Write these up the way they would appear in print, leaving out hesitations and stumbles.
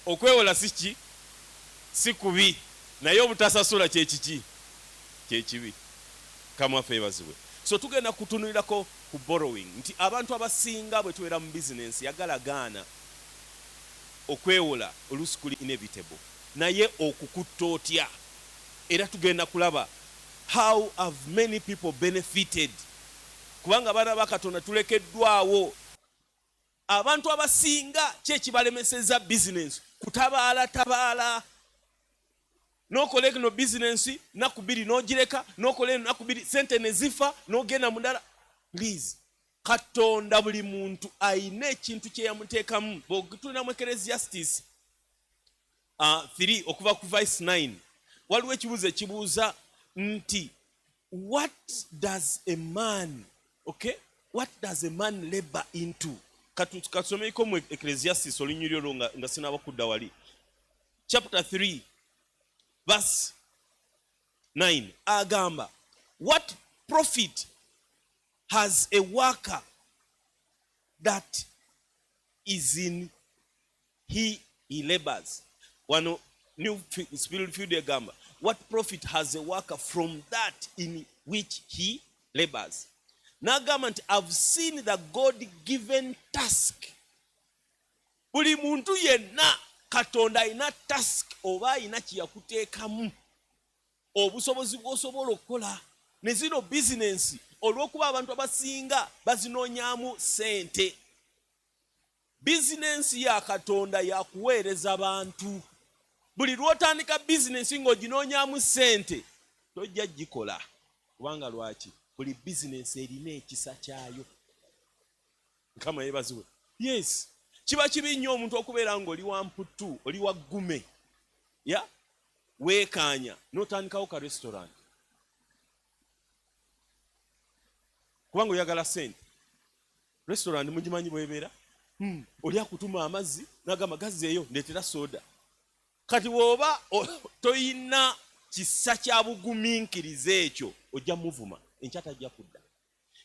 okwewola si kubi naye obutasasula kyekibi. Kamwaffe ebazibwe. So tugenda kutunulirako ku borrowing nti abantu abasinga bwe tubeera mu business yagalagaana okwewola oluusi kuli inevitable naye okukutta otya. Era tugenda kulaba how have many people benefited kubanga abaana ba Katonda tulekeddwawo. Abantu abasinga kyekibalemeseza business kutabaala nokola no business nakubiri nogireka nokola nakubiri sente ne zifa nogenda mundala. Please Katonda buli muntu ayine ekintu kye yamuteekamu. Bw'ogitulina mu Ecclesiastes 3 okuva ku verse 9 waliwo ekibuuzo ekibuuza nti what does a man labor into. Katusomeko mu Ecclesiastes olunyiriro nga sinaba kudda wali. Chapter 3 verse 9 agamba what profit has a worker that is in he labors. Wano new spirit field agamba what profit has a worker from that in which he labors. Nagamba nti I've seen the God-given task. Buli muntu yenna Katonda ina task oba ina kiyakuteekamu obusobozi bw'osobola okukola ne zino business olw'okuba abantu abasinga bazinoonyaamu sente. Business ya Katonda ya kuweereza abantu. Buli lw'otandika business ng'oginoonyaamu sente tojja gikola kubanga lwaki buli business erina ekisa kyayo. Kama yebaziwe. Yes. Kiba kibi nnyo omuntu okubeera ng'oli wa mputtu oli wa ggume weekaanya n'otandikawo ka restaurant kubanga oyagala sente. Restaurant mugimanyi bwebeera oli akutuma amazzi n'agamba gazzeeyo ndeetera soda. Kati bw'oba toyina kisa kya bugumiikiriza ekyo ojja muvuma enkya tajja kudda.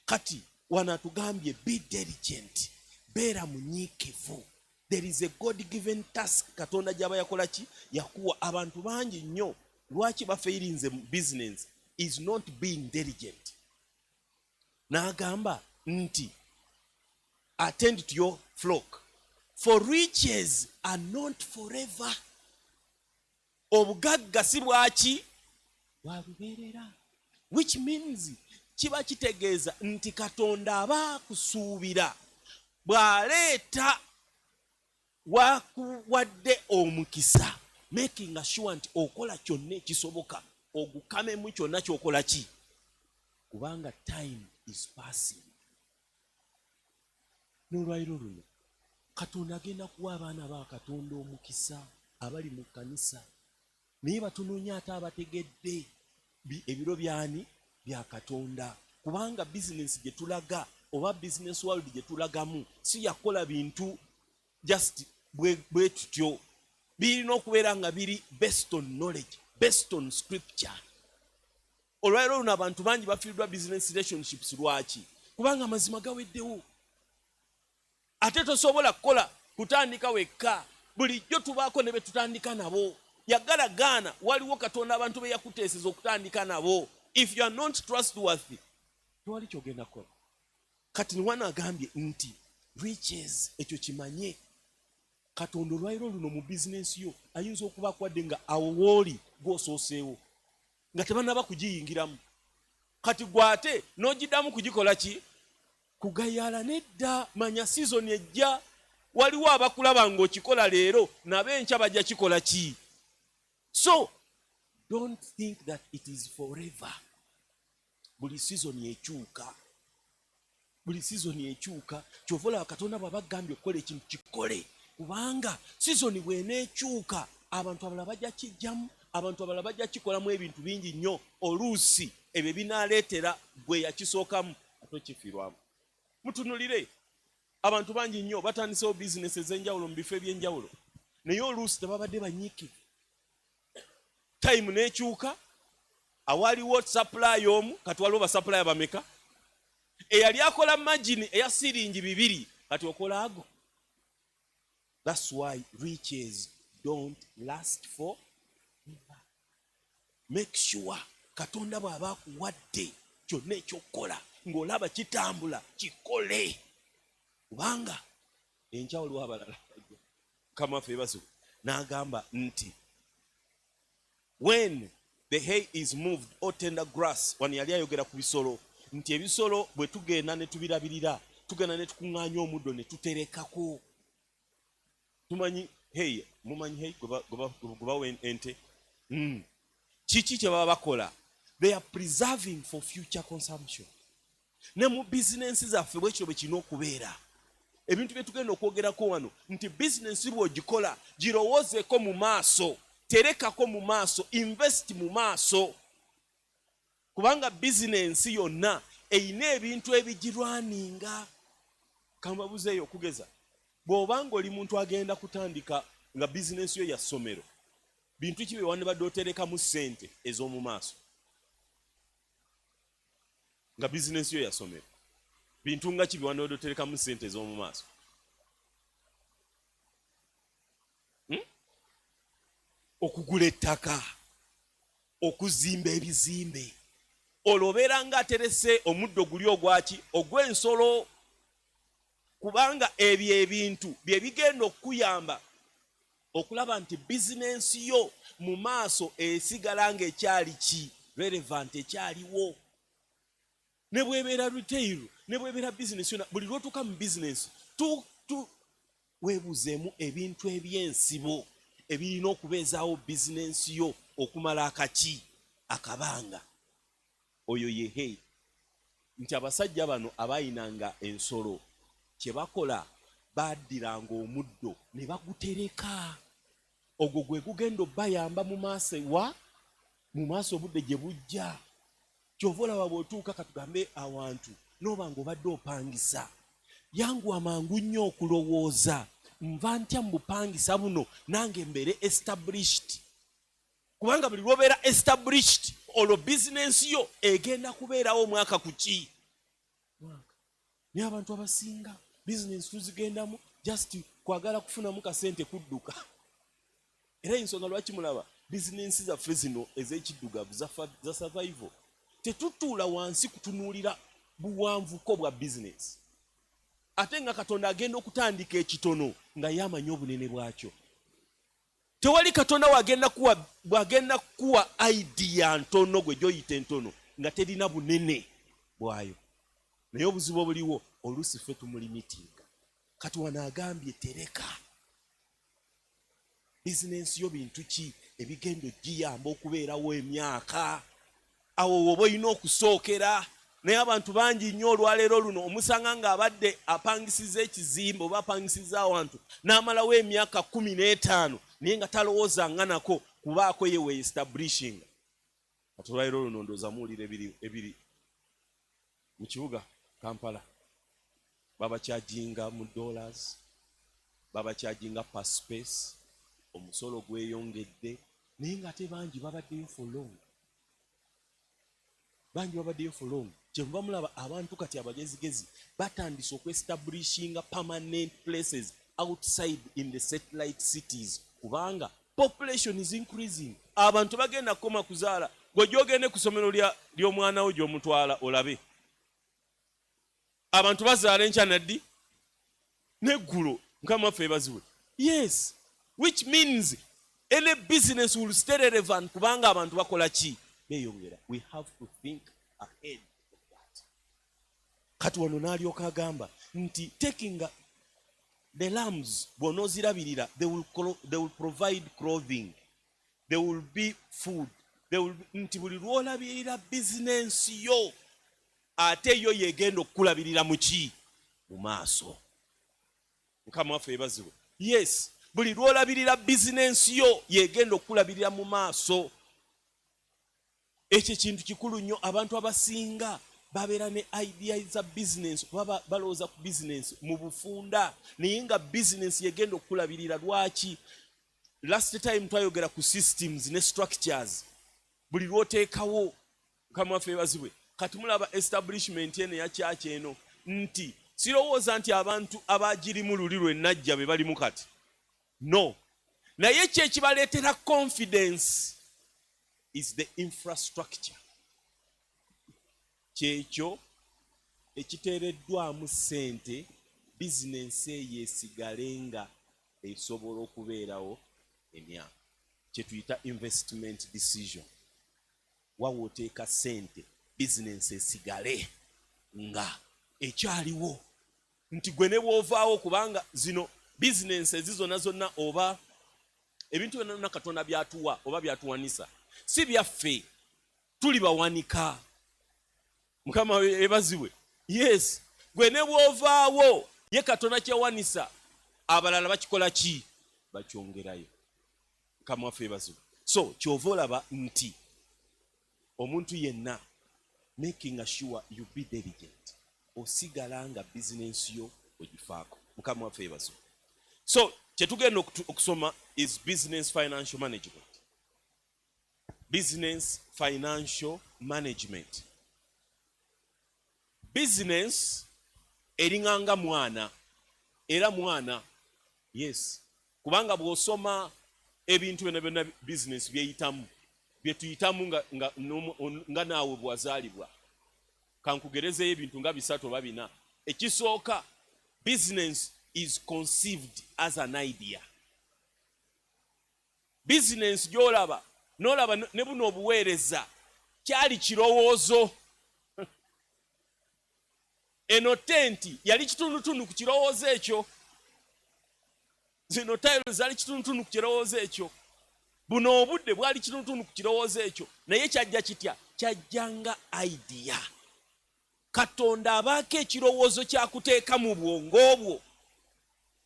Kati wano atugambye be diligent. Beera munyiikivu. There is a God-given task Katonda gy'aba yakola ki yakuwa. Abantu bangi nnyo lwaki bafairinze mu business is not being diligent. N'agamba nti attend to your flock for riches are not forever. Obugagga si bwaki bwabubeerera, which means kiba kitegeeza nti Katonda aba akusuubira bw'aleeta wakuwadde omukisa making sure nti okola kyonna ekisoboka ogukamemu kyonna kyokola ki kubanga time is passing. N'olwaliro luno Katonda agenda kuwa abaana ba Katonda omukisa abali mu kkanisa naye batunoonya ate abategedde ebiro byani bya Katonda kubanga business gye tulaga oba business world gye tulagamu si yakola bintu just bwe tutyo. Birina okubeera nga biri based on knowledge, based on scripture. Olwaliro luno abantu bangi bafiirdwa business relationships lwaki kubanga amazima gaweddewo. Ate tosobola kukola kutandika wekka bulijjo tubaako ne be tutandika nabo. Yagalagaana waliwo Katonda abantu be yakuteeseza okutandika nabo. If you are not trustworthy tewali kyogenda kola. Kati niwana agambye nti riches ekyo kimanye Katonda olwaliro luno mu business yo ayinza okuba akwadde nga awooli gw'osooseewo nga tebanaba kugiyingiramu. Kati gwate n'ogiddamu kugikola ki kugayala. Nedda manya season ejja waliwo abakulaba ng'okikola leero nabe enkya bajja kikola ki. So don't think that it is forever. Buli season ekyuka. Buli season ekyuka. Kyovola Katonda bw'abagambye okukola ekintu kikole kubanga season bw'eneekyuka abantu abalala bajja kijjamu, abantu abalala bajja kikolamu ebintu bingi nnyo oluusi ebyo binaaleetera bwe yakisookamu ate kifiirwamu. Mutunulire abantu bangi nnyo batandisewo business ez'enjawulo mu bifo eby'enjawulo naye oluusi tebabadde banyiikivu. Time neekyuka awaliwo supply omu kati waliwo basupply bameka. Eyali akola margin eya siringi 2 kati okola ago. That's why riches don't last for. Make sure Katonda bw'aba akuwadde kyonna ekyokukola ng'olaba kitambula kikole, kubanga enkya waliwo abalala kamaffe basuku n'agamba nti when the hay is moved or tender grass, wano yali ayogera ku bisolo nti ebisolo bwe tugenda ne tubirabirira, tugenda ne tukuŋŋaanya omuddo ne tuterekako. Tumanyi hay, mumanyi hay gwe bawa ente? Kiki kye baba bakola? They are preserving for future consumption. Ne mu bizinensi zaffe bwekyo bwe kino okubeera. Ebintu bye tugenda okwogerako wano nti bizinensi bw'ogikola girowoozeeko mu maaso, terekako mu maaso, invest mu maaso, kubanga bizinensi yonna eyina ebintu ebigirwaninga. Kambabuzeeyo okugeza, bw'obanga oli muntu agenda kutandika nga bizinensi yo ya ssomero, bintu ki bye wandibadde oterekamu ssente ez'omu maaso nga bizinensi yo ya ssomero? Bintu nga ki bye wandibadde oterekamu ssente ez'omu maaso? Okugula ettaka, okuzimba ebizimbe, olwobeera nga aterese omuddo guli ogwaki ogw'ensolo, kubanga ebyo ebintu bye bigenda okuyamba okulaba nti bizinensi yo mu maaso esigala nga ekyali ki relevant, ekyaliwo. Ne bwebeera retail, ne bwebeera bizinensi yonna, buli lwotuuka mu bizinensi weebuzeemu ebintu eby'ensibo ebirina okubeezaawo bizinensi yo okumala akabanga. Oyo ye hay. Nti abasajja bano abayinanga ensolo kye bakola, baddiranga omuddo ne bagutereka. Ogwo gwe gugenda obbayamba mu maaso obudde gye bujja. Kyova olaba bw'otuuka katugambe awantu n'oba ng'obadde opangisa, yanguwa mangu nnyo okulowooza nva ntya mu bupangisa buno nange mbeere established, kubanga buli lw'obeera established olwo bizinensi yo egenda kubeerawo omwaka ku ki. Naye abantu abasinga bizinensi tuzigendamu just kwagala kufunamu kasente kudduka. Era ensonga lwaki mulaba bizinensi zaffe zino ez'ekiddugavu za survival, tetutuula wansi kutunuulira buwanvuko bwa bizinensi, ate nga Katonda agenda okutandika ekitono nga yamanyi obunene bwakyo. Tewali Katonda bwagenda kuwa idea ntono gwe gyoyita entono nga terina bunene bwayo. Naye obuzibu obuliwo oluusi ffe tumulimitinga. Kati wano agambye tereka. Bizinensi yo bintu ki ebigenda ogiyamba okubeerawo emyaka? Awo woba olina okusookera. Naye abantu bangi nnyo olwaleero luno omusanga ng'abadde apangisiza ekizimbe oba apangisiza awantu n'amalawo emyaka 15 naye nga talowooza nga nako kubaako ye we establishinga. Kati olwaleero luno ndooza muwulira ebiri mu kibuga Kampala. Babakyajinga mu dollars, babakyajinga per space, omusolo gweyongedde, naye nga ate bangi babaddeyo for long. Kyenva mulaba abantu kati abagezigezi batandise okwe-establishinga permanent places outside in the satellite cities, kubanga population is increasing. Abantu bagenda kukoma kuzaala. Gwe ogende ku ssomero ly'omwana wo gy'omutwala olabe. Abantu bazaala enkya naddi n'eggulo nkamaffe ebaziwe. Yes, which means any business will stay relevant kubanga abantu bakola ki? Beyongera. We have to think ahead of that. Kati wano n'alyoka agamba nti taking the lambs bw'onoozirabirira, they will provide clothing, there will be food, nti buli lw'olabirira bizinensi yo ate yo yegenda okukulabirira mu ki? Mu maaso. Mukama waffe yeebazibwe. Yes, buli lw'olabirira bizinensi yo yegenda okukulabirira mu maaso. Ekyo kintu kikulu nnyo. Abantu abasinga babeera ne idea za business, baba balowooza ku business mu bufunda, naye nga business yegenda okukulabirira. Lwaki? Last time twayogera ku systems ne structures. Buli lw'oteekawo, Mukama waffe yeebazibwe. Kati mulaba establishment eno ya church eno nti sirowooza nti abantu abagirimu luli lwe najja be balimu kati. No. naye kye kibaleetera confidence is the infrastructure. Kyekyo ekiteereddwamu ssente bizinensi eyo esigale nga esobola okubeerawo emyaka. Kye tuyita investment decision. Wawo oteeka ssente bizinensi esigale nga ekyaliwo. Nti gwe ne bw'ovaawo kubanga zino bizinensi ezizona zonna oba ebintu byonna Katonda byatuwa oba byatuwanisa si byaffe, tuli bawanika. Mukama ebaziwe. Yes, gwe ne bw'ovaawo ye Katonda kyewanisa abalala bakikola ki? Bakyongerayo. Mukama waffe ebaziwe. So kyova olaba nti omuntu yenna making sure you be diligent, osigala nga bizinensi yo ogifaako. Mukama waffe ebaziwe. So kyetugenda okusoma is business financial management. Business financial management. Business eringanga mwana, era mwana, yes, kubanga bw'osoma ebintu byonna business byeyitamu, byetuyitamu nga naawe bwazaalibwa. Kankugerezeyo ebintu nga 3 oba 4. Ekisooka, business is conceived as an idea. Business gy'olaba n'olaba ne buno obuweereza kyali kirowoozo. Eno tenti yali kitundutundu ku kirowoozo ekyo. Zino tayiro zali kitundutundu ku kirowoozo ekyo. Buno obudde bwali kitundutundu ku kirowoozo ekyo. Naye kyajja kitya? Kyajjanga idea. Katonda abaako ekirowoozo kyakuteeka mu bwongo bwo.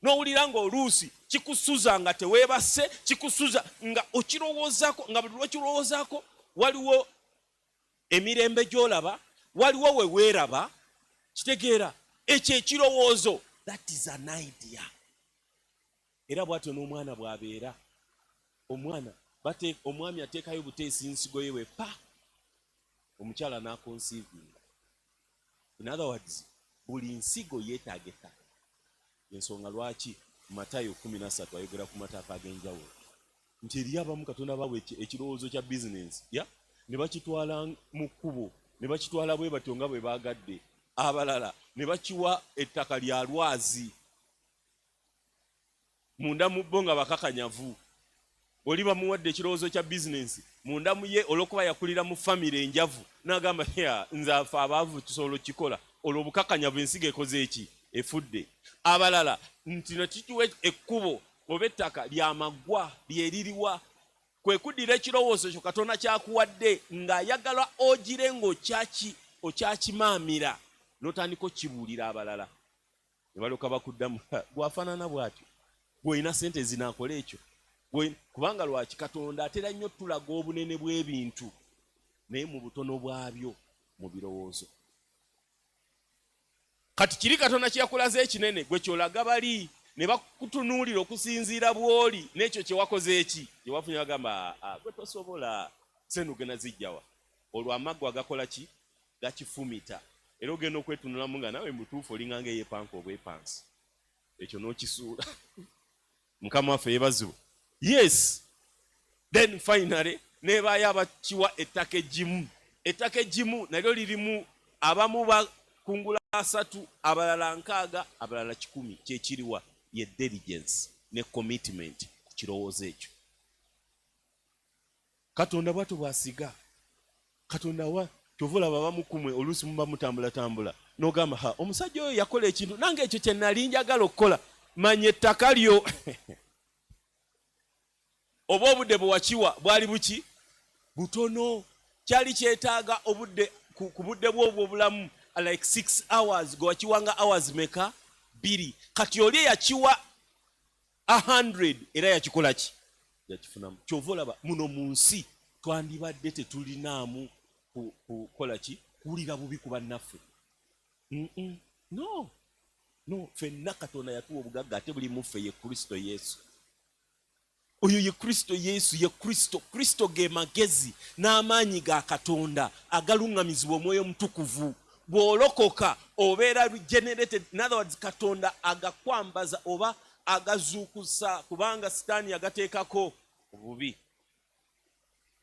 N'owulira ng'oluusi kikusuza nga teweebase, kikusuza nga okirowoozaako, nga buli lw'okirowoozaako waliwo emirembe gy'olaba, waliwo we weeraba. Kitegeera ekyo ekirowoozo, that is an idea. Era bw'atyo n'omwana bw'abeera. Omwami ateekayo buteesi nsigo ye wepa, omukyala n'akonsiivinga. In other words, buli nsigo yeetaaga ettaka. Ensonga lwaki Matayo 13 ayogera ku mataka ag'enjawulo. Nti eriyo abamu Katonda bawe ekirowoozo kya bizinensi, ne bakitwala mu kkubo, ne bakitwala bwe batyo nga bwe baagadde. Abalala ne bakiwa ettaka lya lwazi. Munda mu bo nga bakakanyavu. Oli bamuwadde ekirowoozo kya bizinensi, munda mu ye olw'okuba yakulira mu famire enjavu, n'agamba nze afe abaavu tusobola kikola. Olwo obukakanyavu ensigo ekoze eki? Efudde. Abalala nti ne tukiwa ekkubo oba ettaka ly'amaggwa lyeririwa. Kwe kuddira ekirowoozo kyo Katonda kyakuwadde ng'ayagala ogire ng'okyakimaamira. N'otandika okukibuulira abalala. Ne balyoka bakuddamu, gwafaanana bw'atyo. Gw'olina ssente zinaakola ekyo. Kubanga lwaki Katonda atera nnyo tulaga obunene bw'ebintu, naye mu butono bwabyo mu birowoozo. Kati kiri Katonda kye yakulaze ekinene, gwe kyolaga bali ne bakutunuulira okusinziira bw'oli n'ekyo kye wakoze eki, gye wafunye bagamba gwe tosobola, sente ogenda zijjawa. Olwo amaggwa gakola ki? Gakifumita. Era ogenda okwetunulamu nga nawe mutuufu olinganga eyeepanka obwepansi. Ekyo n'okisuula. Mukama waffe yeebazibwe. Yes. Then finally nebaayo abakiwa ettaka eggimu. Ettaka eggimu nalyo lirimu abamu bakungula 3, abalala 6, abalala 10. Kyekiriwa ye diligence ne commitment ku kirowoozo ekyo. Katonda bw'atyo bw'asiga. Katonda wa kyovula baba mukumwe oluusi muba mutambula n'ogamba omusajja oyo yakola ekintu nange ekyo kye nali njagala okukola. Manya ettaka lyo. Oba obudde bwe wakiwa bwali buki? Butono. Kyali kyetaaga obudde ku budde bw'obwo obulamu like 6 hours, gwe wakiwanga hours meka? 2. Kati oli yakiwa 100 era yakikola ki? Yakifunamu. Kyova olaba muno mu nsi twandibadde tetulinaamu kukola ki? Kuwulira bubi ku bannaffe. No. Ffenna Katonda yatuwa obugagga ate buli muffe ye Kristo Yesu. Oyo ye Kristo Yesu, ye Kristo. Kristo ge magezi n'amaanyi ga Katonda agaluŋŋamizibwa Omwoyo Mutukuvu. Bw'olokoka obeera regenerated. In other words, Katonda agakwambaza oba agazuukusa kubanga sitaani yagateekako obubi.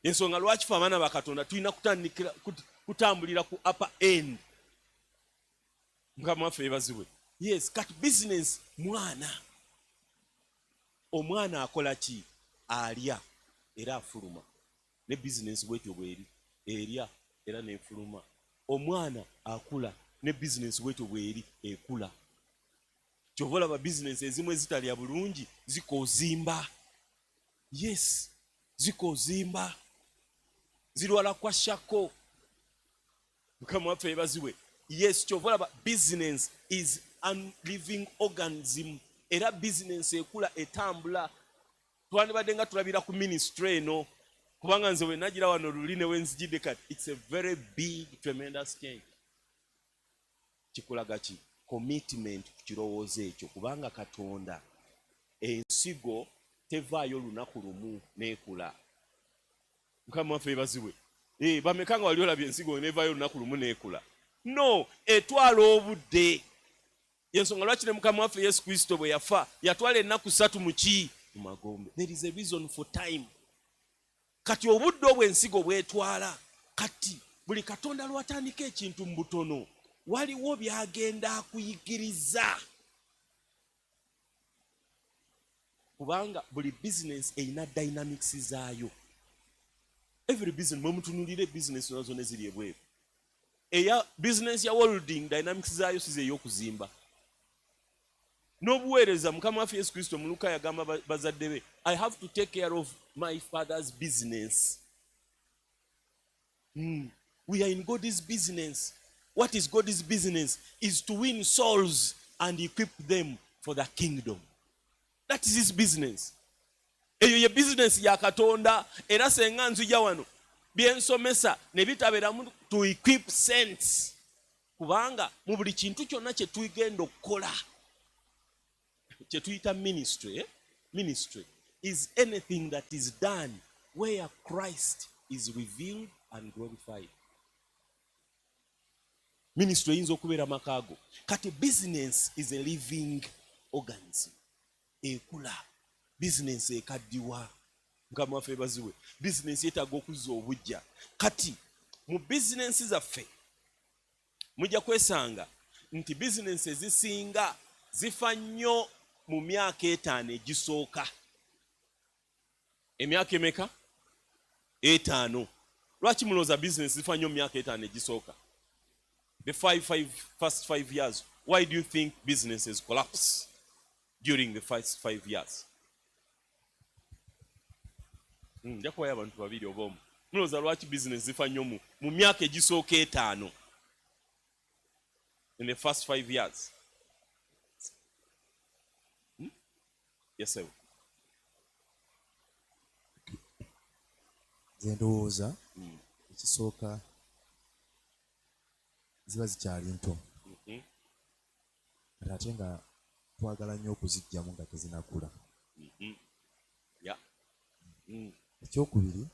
Ensonga lwaki fe abaana ba Katonda tulina kutambulira ku upper end. Mukama waffe yeebazibwe. Yes, kati business mwana. Omwana akola ki? Alya era afuluma. Ne business bwetyo bweri erya era nefuluma. Omwana akula ne business bwetyo bweri ekula. Kyova olaba business ezimu ezitalya bulungi zikozimba. Yes, zikozimba. Zirwala kwa shako. Mukama waffe yeebazibwe. Yes, kyova olaba business is a living organism. Era business ekula etambula. Twandibadde nga tulabira ku ministry eno. Kubanga nze we nagira wano luli ne wenzijidde kati. It's a very big, tremendous change. Kikulaga ki? Commitment ku kirowoozo ekyo. Kubanga Katonda ensigo tevaayo lunaku lumu n'ekula. Mukama waffe yeebazibwe. Bameka nga wali olabye ensigo nevaayo lunaku lumu n'ekula? No, etwala obudde. Yensonga lwaki ne Mukama waffe Yesu Kristo bwe yafa yatwala ennaku 3 mu ki? Mu magombe. There is a reason for time. Kati obudde obw'ensigo bwetwala. Kati buli Katonda lwatandika ekintu mu butono waliwo byagenda akuyigiriza. Kubanga buli business erina dynamics zaayo. Every business mwe mutunulire business nazo neziri ebweru. Eya business ya welding dynamics zaayo size ey'okuzimba. N'obuweereza Mukama waffe Yesu Kristo mu Luka yagamba bazadde be, I have to take care of my father's business. We are in God's business. What is God's business? Is to win souls and equip them for the kingdom. That is his business. Eyo ye business ya Katonda. Era senga nzija wano byensomesa ne bitaberamu to equip saints. Kubanga mu buli kintu kyonna kye tugenda okukola kye tuyita ministry. Ministry is anything that is done where Christ is revealed and glorified. Ministry eyinza okubeera makaago. Kati business is a living organism. Ekula. Business ekaddiwa. Mukama waffe yeebazibwe. Business yeetaaga okuzza obujja. Kati mu business zaffe mujja kwesanga nti business ezisinga zifa nnyo mu myaka 5 egisooka. Emyaka emeka? 5. Lwaki mulooza business zifa nnyo mu myaka 5 egisooka? The first 5 years. Why do you think businesses collapse during the first 5 years? Njakubayo abantu babiri oba omu. Mulooza lwaki business zifa nnyo mu myaka egisooka 5? In the first 5 years. Yes, sir. Ndowooza ekisooka ziba zikyali nto. Ate nga twagala nnyo okuzijjamu nga tezinakula. Ekyokubiri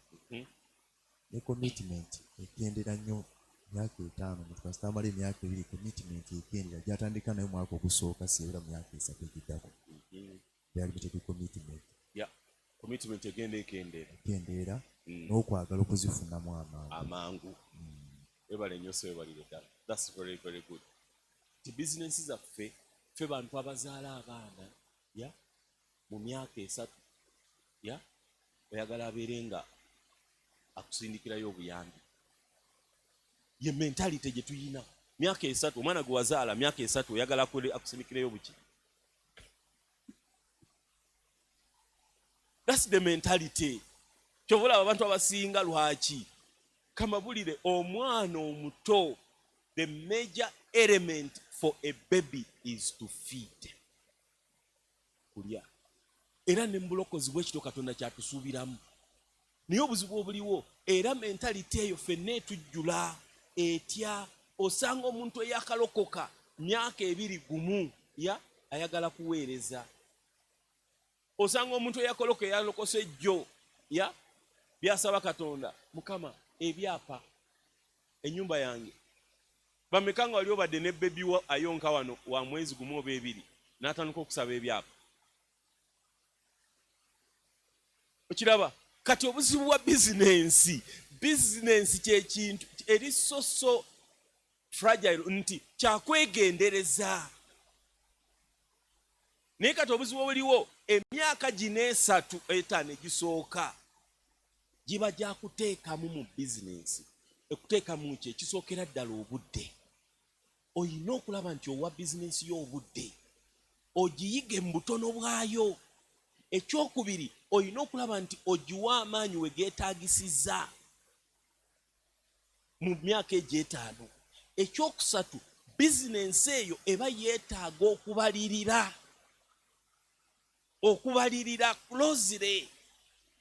ne commitment egendera nnyo myaka 5 mutwasitamala emyaka 2 commitment egendera gyatandika nayo mwaka ogusooka siebera myaka 3 egiddako. Byali biteke commitment. Commitment egendera n'okwagala okuzifunamu amangu. Ebale nnyo so ebalire ddala. That's very, very good. The business zaffe ffe bantu abazaala abaana mu myaka 3 oyagala abeere nga akusindikirayo obuyambi. Ye mentality gye tuyina. Myaka 3 omwana gwe wazaala myaka 3 oyagala akusindikirayo buki? That's the mentality. Kyovula abantu abasinga lwaki? Kamabulire omwana omuto, the major element for a baby is to feed. Kulya. Era ne mbulokozi bw'ekito Katonda kyatusuubiramu. Naye obuzibu obuliwo era mentality eyo ffenna etujjula etya. Osanga omuntu eyakalokoka myaka 2 gumu ayagala kuweereza. Osanga omuntu eyakoloka eyalokose jjo byasaba Katonda, Mukama ebyapa ennyumba yange. Bameka nga wali obadde ne bebi ayonka wano wa mwezi gumu oba 2 n'atandika okusaba ebyapa. okiraba kati obuzibu bwa bizinensi kyekintu eri so fragile nti kyakwegendereza naye kati obuzibu buliwo emyaka gino 3-5 egisooka giba gyakuteekamu mu bizinensi ekuteekamu kye kisookera ddala obudde oyina okulaba nti owa bizinensi y'obudde ogiyige mu butono bwayo ekyokubiri oyina okulaba nti ogiwa amaanyi we geetaagisizza mu myaka egy'etaano ekyokusatu bizinensi eyo eba yeetaaga okubalirira closely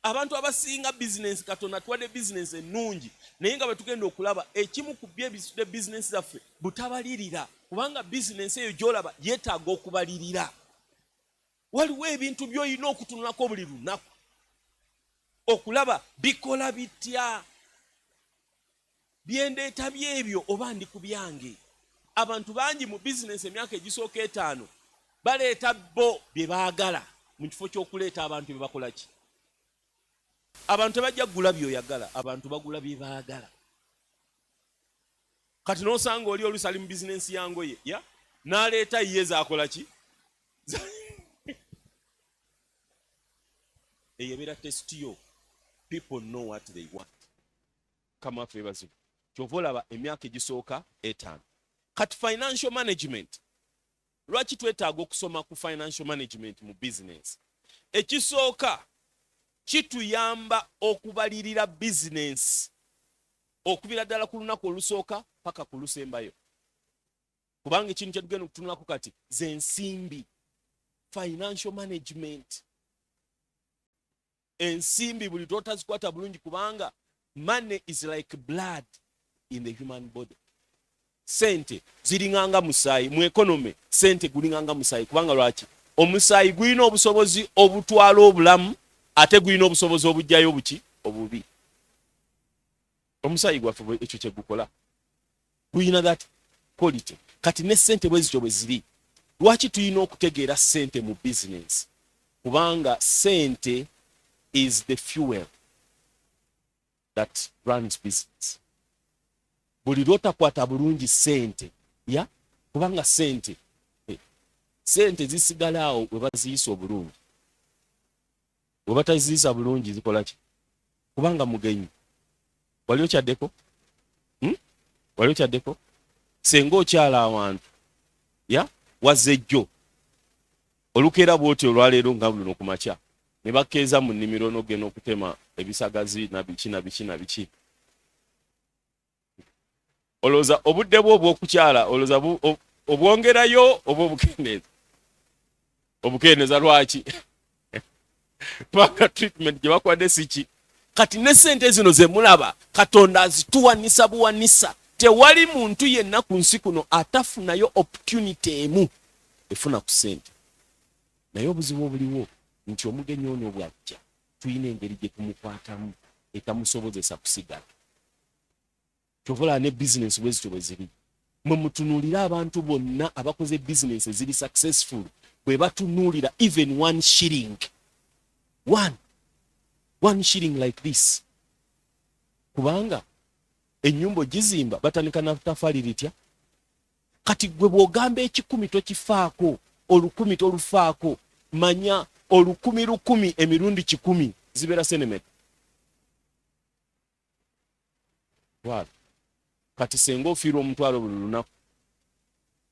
abantu abasinga bizinensi katonda tuwadde bizinensi ennungi naye nga bwetugenda okulaba ekimu ku byebisudde bizinensi zaffe butabalirira kubanga bizinensi eyo gy'olaba yeetaaga okubalirira waliwo ebintu by'olina okutunulako buli lunaku okulaba bikola bitya byendeeta byebyo oba ndi ku byange abantu bangi mu bizinensi emyaka egisooka 5 baleeta bo bye baagala mu kifo ky'okuleeta abantu bye bakola ki abantu tebajja kugula byoyagala abantu bagula bye baagala kati n'osanga oli oluusi ali mu bizinensi yangoye n'aleeta ye zaakola ki eyo ebeera testiyo people know what they want kama ffe bazibu kyova olaba emyaka egisooka 5 kati financial management lwaki twetaaga okusoma ku financial management mu business ekisooka kituyamba okubalirira business okubira ddala ku lunaku olusooka paka ku lusembayo kubanga ekintu kyetugenda okutunulako kati zensimbi financial management ensimbi buli totazikwata bulungi kubanga money is like blood in the human body sente ziringanga musaayi mu economy sente gulinganga musaayi kubanga lwaki omusaayi gulina obusobozi obutwala obulamu ate gulina obusobozi obujjayo buki obubi omusaayi gwaffe ekyo kye gukola gulina that quality kati ne sente bwezityo bwe ziri lwaki tulina okutegeera sente mu business kubanga sente is the fuel that runs business buli lwotakwata bulungi sente kubanga sente zisigala awo we baziyisa obulungi we bataziyisa bulungi zikola ki kubanga mugenyi wali okyaddeko senga okyala awantu wazze jjo olukeera bwoti olwaleero nga luno ku makya ne bakkeeza mu nnimiro n'ogenda okutema ebisagazi na biki olowooza obudde bwo obw'okukyala olowooza obwongerayo oba obukendeeza lwaki kubanga treatment gye bakwadde siki kati ne sente zino ze mulaba katonda azituwanisa buwanisa tewali muntu yenna ku nsi kuno atafunayo opportunity emu efuna ku sente naye obuzibu obuliwo nti omugenyi ono bwajja tulina engeri gye tumukwatamu etamusobozesa kusigala kyovola ne bizinensi bwezityo bwe ziri mwe mutunuulira abantu bonna abakoze bizinensi eziri successful bwe batunuulira even one shilling like this kubanga ennyumba gizimba batandika na tafaali litya kati gwe bw'ogamba 10 tokifaako 10 tolufaako manya 10 emirundi 10 zibeera senemeta kati senga ofiirwa omutwalo buli lunaku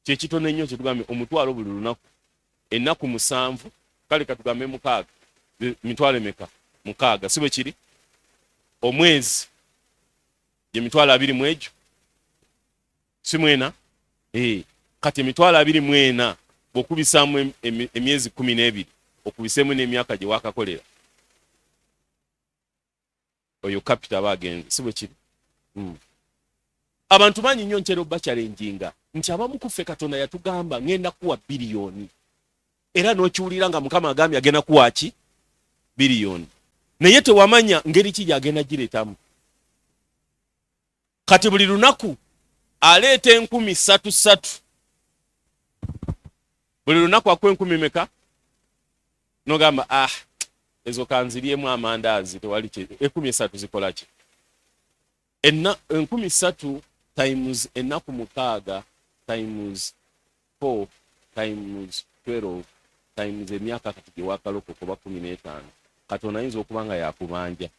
kyekitono ennyo kyetugambe omutwalo buli lunaku ennaku 7 kale katugambe 6 mitwalo emeka 6 si bwe kiri omwezi gye mitwalo 2 mu egyo si mwena kati emitwalo 2 mwena bw'okubisaamu emyezi 12 okubiseemu n'emyaka gye waakakolera oyo kapita aba agenze si bwe kiri abantu bangi nnyo ntera obakyalenjinga nti abamu ku ffe katonda yatugamba ngenda kuwa biliyoni era n'okiwulira nga mukama agambye agenda kuwa ki biliyoni naye tewamanya ngeri ki gy'agenda gireetamu kati buli lunaku aleeta 3,000 buli lunaku akuwa 10,000 meka nogamba ezo kanziriemu amandaazi tewali kye 13 zikola ki 13 times ennaku 6 times 4 times 12 times emyaka kati gye wakalokoka oba 15 Katonda ayinza okuba nga yakubanja.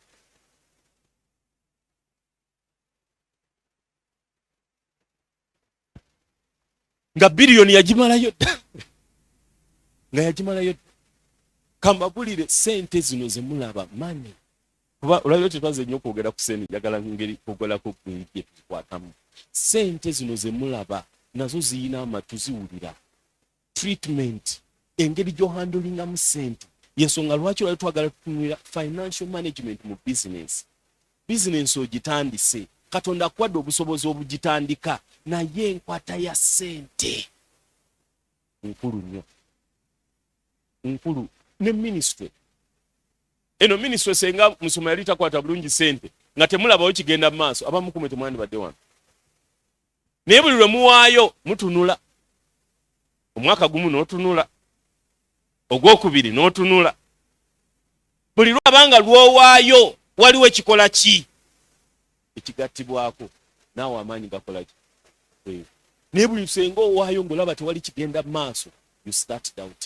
Nga biliyoni yagimalayo dda nga yagimalayo dda. Kambabulire sente zino ze mulaba mani kuba olabye tetwaze nnyo okwogera ku sente njagala ngeri kwogolako kwegye tuzikwatamu. Sente zino ze mulaba nazo ziyina amatu ziwulira treatment engeri gy'ohandolingamu sente yensonga lwaki olabye twagala tutunulira financial management mu business ogitandise Katonda akwadde obusobozi obugitandika naye enkwata ya sente nkulu nnyo nkulu ne ministry eno ministry senga musoma yali takwata bulungi sente nga temulabawo kigenda mu maaso abamu kumwe temwandibadde wano naye buli lwe muwaayo mutunula omwaka gumu n'otunula ogwokubiri n'otunula buli lwabanga lwowaayo waliwo ekikola ki ekigattibwako naawe amaanyi gakola ki naye buli senga owaayo ng'olaba tewali kigenda mu maaso you start doubt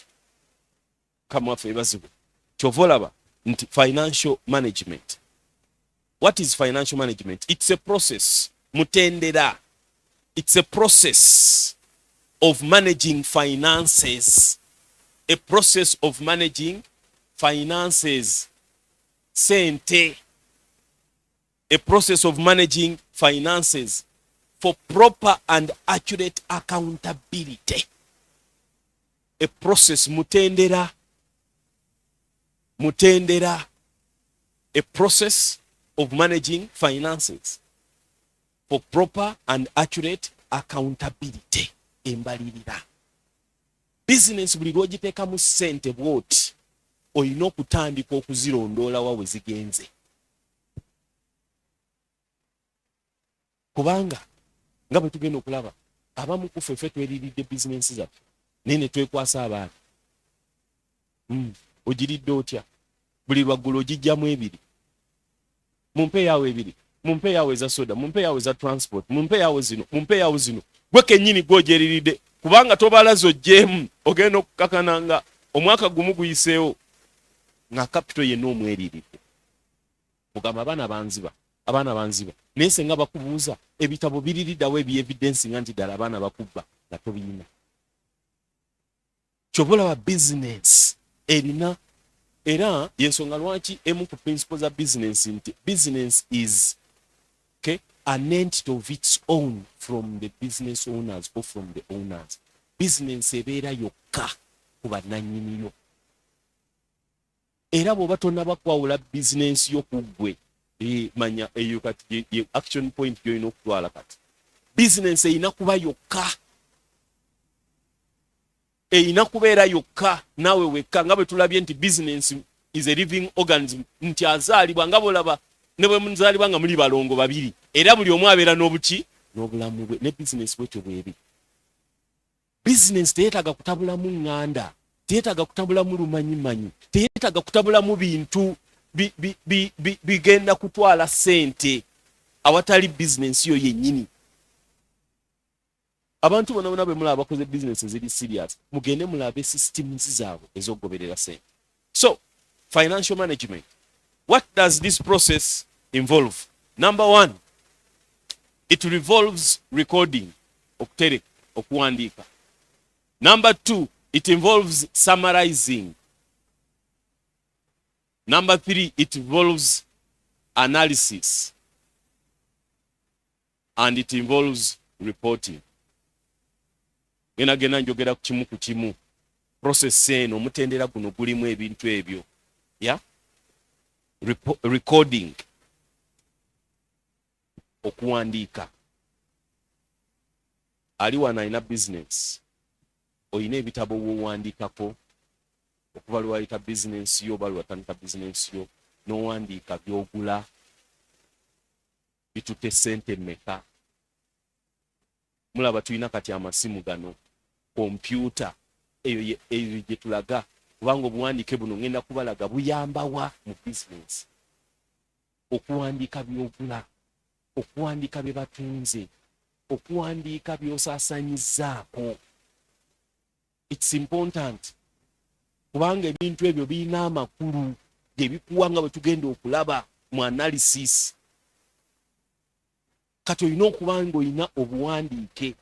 kamwaffe ebazibwe kyova olaba nti financial management. What is financial management? It's a process mutendera it's a process of managing finances, a process of managing finances sente, a process of managing finances for proper and accurate accountability. A process mutendera, a process of managing finances for proper and accurate accountability. Embalirira business buli lwogiteekamu ssente bwoti olina okutandika okuzirondoola wa we zigenze kubanga nga bwe tugenda okulaba abamu ku ffe tweriridde bizinensi zaffe naye ne twekwasa abaana ogiridde otya buli lwaggulu ogijjamu ebiri mumpe yawe ebiri mumpe yawe eza soda mumpe yawe eza transport mumpe yawe zino gwe kennyini gw'ogyeriridde kubanga tobalazo ojjeemu ogenda okukakananga omwaka gumu guyiseewo nga kapito yenna omweriridde mugamba abaana banziba naye senga bakubuuza ebitabo biririddawo ebyevidensi nga nti ddala abaana bakubba nga tobiyina kyova olaba bizinensi erina era yensonga lwaki emu ku principles za business nti business is an entity of its own from the business owners or from the owners. Business ebeera yokka ku bannannyiniyo era bw'oba tonnaba kwawula business yo ku ggwe manya eyo kati ye action point gy'olina okutwala kati business erina kuba yokka erina kubeera yokka naawe wekka nga bwe tulabye nti business is a living organism nti azaalibwa nga bw'olaba ne bwe muzaalibwa nga muli balongo babiri era buli omu abeera n'obuki n'obulamu bwe ne business bwetyo bwebi business teyeetaaga kutabulamu ŋŋanda teyeetaaga kutabulamu lumanyimanyi teyeetaaga kutabulamu bintu bigenda kutwala ssente awatali business yo yennyini abantu bonna bwe mulaba bakoze business eziri serious mugende mulabe systems zaabwe ez'okugoberera ssente. So financial management, what does this process involve? Number one, it revolves recording, okutereka, okuwandiika. Number two, it involves summarizing. Number three, it involves analysis. And it involves reporting. Gena njogera ku kimu. Process eno omutendera guno gulimu ebintu ebyo. Yeah? Recording. Okuwandiika. Ali wano alina business. Oyina ebitabo w'owandiikako okuba lwayita business yo oba lwatandika business yo n'owandiika by'ogula bitute ssente mmeka. Mulaba tulina kati amasimu gano kompyuta eyo gye tulaga kubanga obuwandiike buno ngenda kubalaga buyamba wa mu bizinesi. Okuwandiika by'ogula, okuwandiika bye batunze, okuwandiika by'osaasanyizaako. It's important. Kubanga ebintu ebyo birina amakulu gebikuwa nga bwe tugenda okulaba mu analysis. Kati olina okuba nga olina obuwandiike.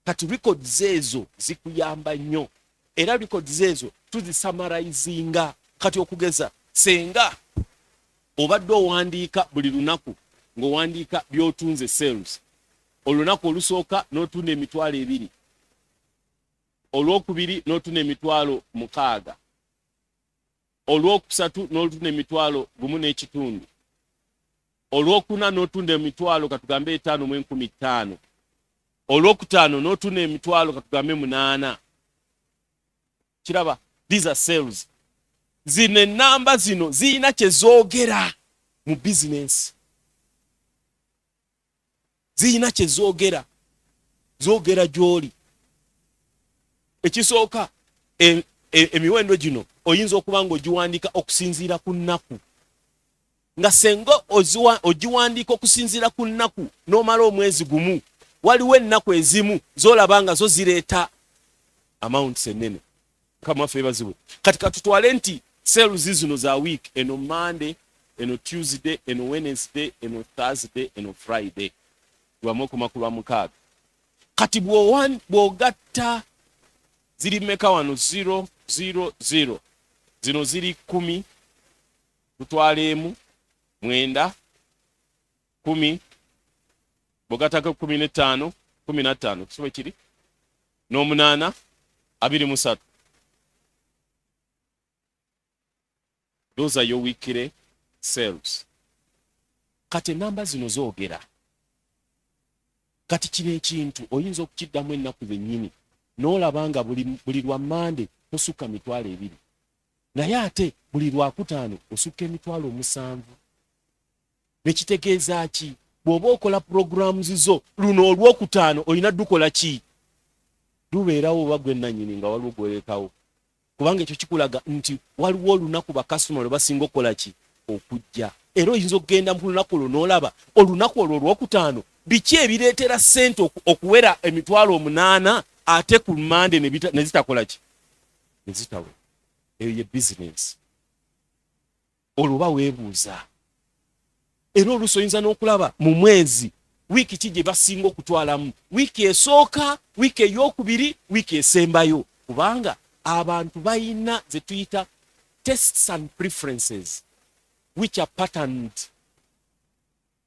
Kati records ezo zikuyamba nnyo. Era records ezo tuzisamarayizinga. Kati okugeza senga obadde owandiika buli lunaku ng'owandiika by'otunze sales. Olunaku olusooka n'otunda emitwalo 2. Olwokubiri n'otunda emitwalo 6. Olwokusatu n'otunda emitwalo 1.5. Olwokuna n'otunda emitwalo katugambe 5,15. Olwokutaano n'otunda emitwalo katugambe 8. Kiraba, these are sales. Zino enamba zino ziyina kye zoogera mu business. Ziyina kye zoogera. Zoogera gy'oli. Ekisooka emiwendo gino oyinza okuba nga ogiwandiika okusinziira ku nnaku. Nga senga ogiwandiika okusinziira ku nnaku n'omala omwezi gumu, waliwo ennaku ezimu z'olaba nga zo zireeta amounts ennene. Kamwaffe ebazibwe. Kati katutwale nti sales zino za week, eno Monday, eno Tuesday, eno Wednesday, eno Thursday, eno Friday. Lwamu ku makulu 6. Kati bw'ogatta ziri mmeka wano 0, 0, 0. Zino ziri 10, tutwalemu 9, 10, bw'ogattako 15, 15, kisobe kiri n'omunana 23. Those are your weekly sales. Kati namba zino zoogera. Kati kino ekintu oyinza okukiddamu ennaku zennyini n'olaba nga buli lwa Monday tosukka mitwalo 2. Naye ate buli Lwakutaano osukka emitwalo 7. Nekitegeeza ki? Bw'oba okola programs zo luno Olwokutaano olina dukola ki? Lubeerawo oba gwe nannyini nga waliwo gwolekawo. Kubanga ekyo kikulaga nti waliwo olunaku bakasitoma lwe basinga okukola ki? Okujja. Era oyinza okugenda mu lunaku olwo n'olaba olunaku olwo Olwokutaano biki ebireetera ssente okuwera emitwalo 8 ate ku Monday ne zitakola ki? Ne zitawe. Eyo ye business. Olwo weebuuza. Era oluusi oyinza n'okulaba mu mwezi wiiki ki gye basinga okutwalamu. Wiiki esooka, wiiki ey'okubiri, wiiki esembayo. Kubanga abantu bayina ze tuyita tastes and preferences which are patterned.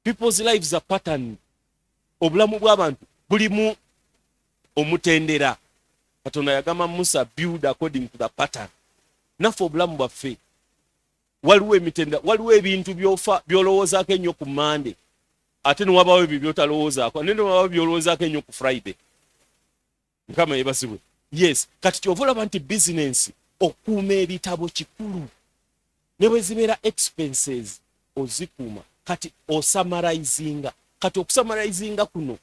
People's lives are patterned. Obulamu bw'abantu bulimu omutendera. Katonda yagamba Musa build according to the pattern. Naffe obulamu bwaffe waliwo emitendera, waliwo ebintu by'olowoozaako ennyo ku Monday ate newabawo ebyo by'otalowoozaako, ne newabawo by'olowoozaako ennyo ku Friday. Mukama yeebazibwe. Yes, kati kyova olaba nti business okuuma ebitabo kikulu. Ne bwe zibeera expenses ozikuuma. Kati osamarayizinga. Kati okusamarayizinga kuno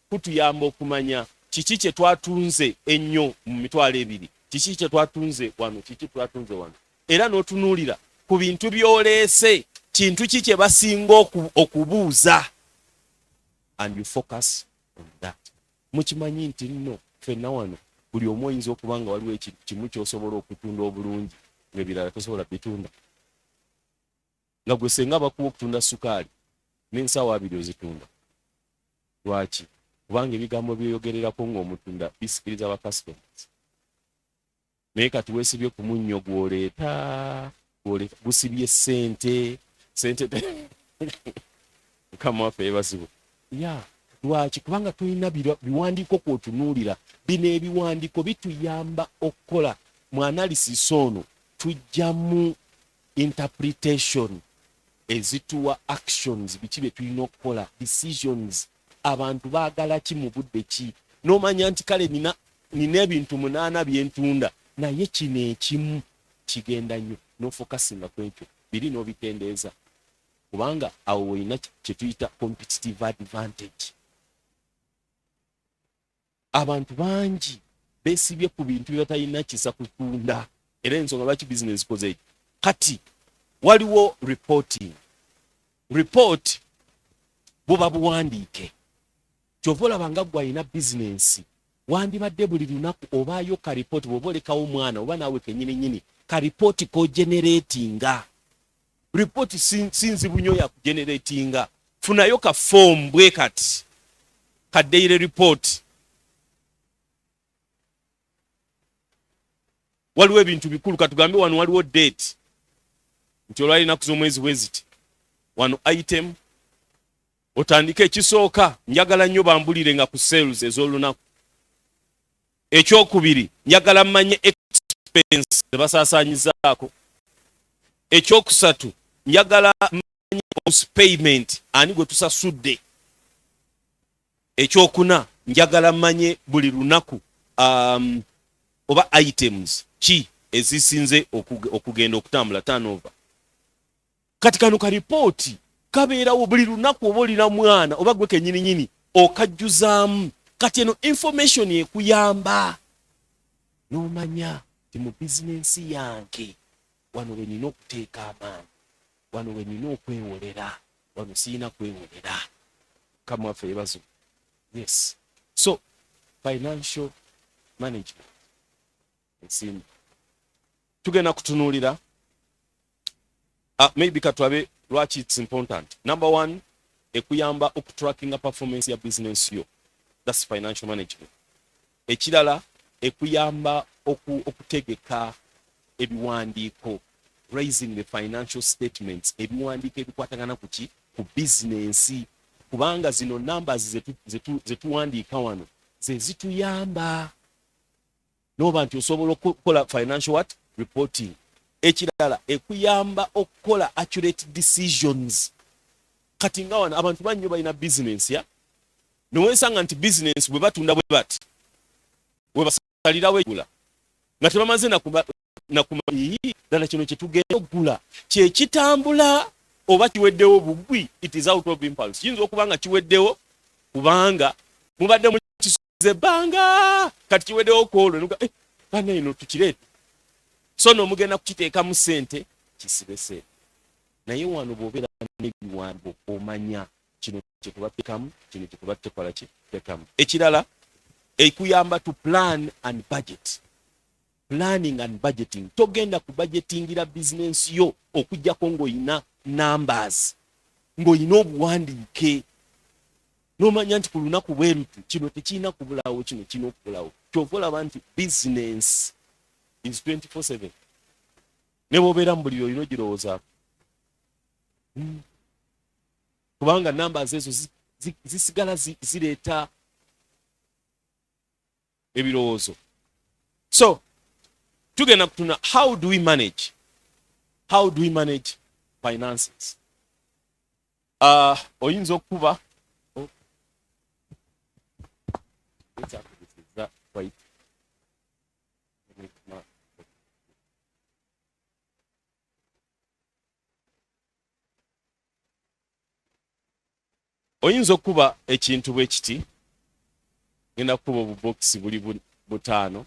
kutuyamba okumanya kiki kye twatunze ennyo mu mitwalo 2, kiki kye twatunze wano, kiki twatunze wano. Era n'otunuulira ku bintu by'oleese kintu ki kye basinga okubuuza. And you focus on that. Mukimanyi nti nno ffenna wano buli omu oyinza okuba nga waliwo ekintu kimu ky'osobola okutunda obulungi ng'ebirala tosobola bitunda. Nga gwe senga bakuwa okutunda sukaali n'ensawo 2 ozitunda. Lwaki? Kubanga ebigambo byeyogererako ng'omutunda bisikiriza ba customers. Naye kati weesibye ku munnyo gw'oleeta gusibye ssente Mukama waffe yeebazibwe. Lwaki? Kubanga tulina biwandiiko kw'otunuulira. Bino ebiwandiiko bituyamba okukola mu analysis ono tujjamu interpretation ezituwa actions, biki bye tulina okukola, decisions. Abantu baagala ki mu budde ki? N'omanya nti kale nina ebintu 8 bye ntunda, naye kino ekimu kigenda nnyo. N'ofokasinga ku ekyo, biri n'obitendeeza. Kubanga awo olina kye tuyita competitive advantage. Abantu bangi beesibye ku bintu bye batalina kisa kutunda. era ensonga lwaki business koze kati waliwo reporting report buba buwandiike kyova olaba nga gwe alina bizinensi wandibadde buli lunaku obaayo ka report bw'oba olekawo omwana oba naawe kennyininyini ka report kogeneratinga report sinzibu nnyo yakugeneratinga funayo ka form bwe kati ka daily report waliwo ebintu bikulu katugambe wano waliwo date nti olwalinaku z'omwezi bweziti wano item otandika ekisooka njagala nnyo bambulire nga ku sales ez'olunaku ekyokubiri njagala mmanye expense zebasaasaanyizaako ekyokusatu njagala mmanye payment ani gwe tusasudde ekyokuna njagala mmanye buli lunaku oba items ki ezisinze okugenda okutambula turnover kati kano ka ripooti kabeerawo buli lunaku oba olina mwana oba gwe kennyininyini okajjuzaamu kati eno information ekuyamba n'omanya ti mu bizinensi yange wano we nina okuteeka amaanyi wano we nina okwewolera wano siyina kwewolera kamwaffe ebazo yes so financial management ensimbi tugenda kutunuulira maybe katwabe lwaki it's important number one ekuyamba okutrackinga performance ya business yo that's financial management ekirala ekuyamba okutegeka ebiwandiiko raising the financial statements ebiwandiiko ebikwatagana kuki ku business kubanga zino numbers zetuwandiika wano ze zituyamba noba nti osobola okukola financial what reporting ekirala ekuyamba okukola accurate decisions kati nga wano abantu bannyo balina business ya nowesanga nti business bwe batunda bwe bati we basalirawo egula nga tebamaze nakumanyi ddala kino kyetugenda okugula kyekitambula oba kiweddewo bugwi it is out of impulse kiyinza okuba nga kiweddewo kubanga mubadde mukisuze ebbanga kati kiweddewo kwolwo bana ino tukireete so nomugenda kukiteekamu ssente kisibe ssente naye wano bw'obeera n'ebiwandiiko omanya kino kyekubateekamu kino kyekubatekola kitekamu ekirala ekuyamba to plan and budget planning and budgeting togenda ku budgetingira business yo okujjako ng'oyina numbers ng'oyina obuwandiike n'omanya nti ku lunaku bwe lutu kino tekirina kubulawo kino kirina okubulawo kyova olaba nti business is 24/7 ne bw'obeera mu buli olina ogirowoozaako kubanga numbers ezo zisigala zireeta ebirowoozo so tugenda kutuna how do we manage finances oyinza okuba oyinza okuba ekintu bwe kiti ngenda kukuba obubokisi buli butaano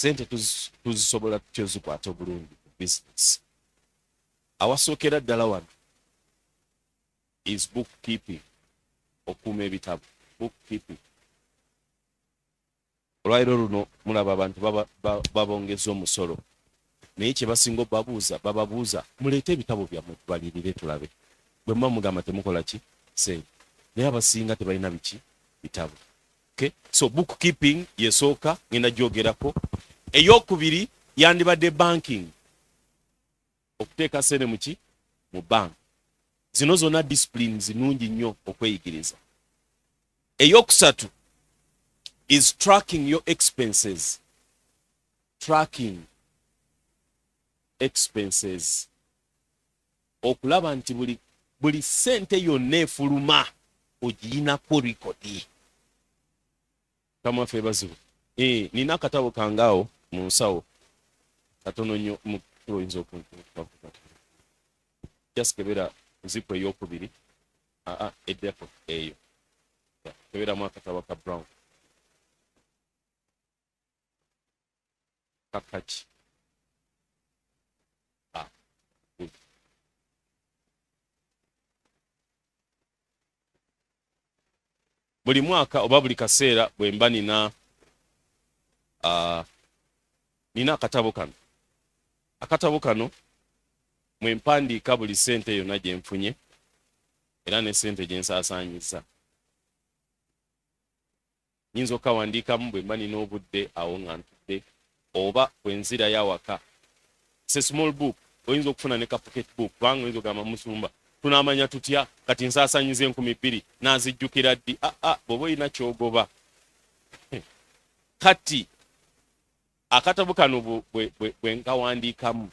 sente tuzisobola tutyo zikwata obulungi ku business awasookera ddala wano is bookkeeping okuuma ebitabo bookkeeping olwaliro luno mulaba abantu babongeza omusolo naye kye basinga bababuuza muleete ebitabo byammwe tubalirire tulabe bwe muba mugamba temukola ki sente naye abasinga tebalina biki bitabo okay? So bookkeeping yesooka ngenda gyogerako eyokubiri yandibadde banking okuteeka sente muki mu bank zino zonna disciplines nungi nnyo okweyigiriza eyokusatu is tracking your expenses okulaba nti buli sente yonna efuluma ogiyinako rekodi kamwaffe bazibu nina akatabo kangaawo mu nsawo katono nnyo oyinza okuntuuka just kebera zipu ey'okubiri eddeko eyo keberamu akatabo ka brown kakaki buli mwaka oba buli kaseera bwe mba nina akatabo kano mwe mpandiika buli ssente yonna gye nfunye era ne ssente gye nsaasaanyiza. Nyinza okawandiikamu bwe mba nina obudde awo nga ntudde oba bwe nzirayo awaka. It's a small book. Oyinza okufuna ne ka pocket book kubanga oyinza ogamba Musumba tunaamanya tutya kati nsaasaanyiza 2,000 n'azijjukira ddi. Bw'oba olina ky'ogoba kati akatabo kano bwe nkawandiikamu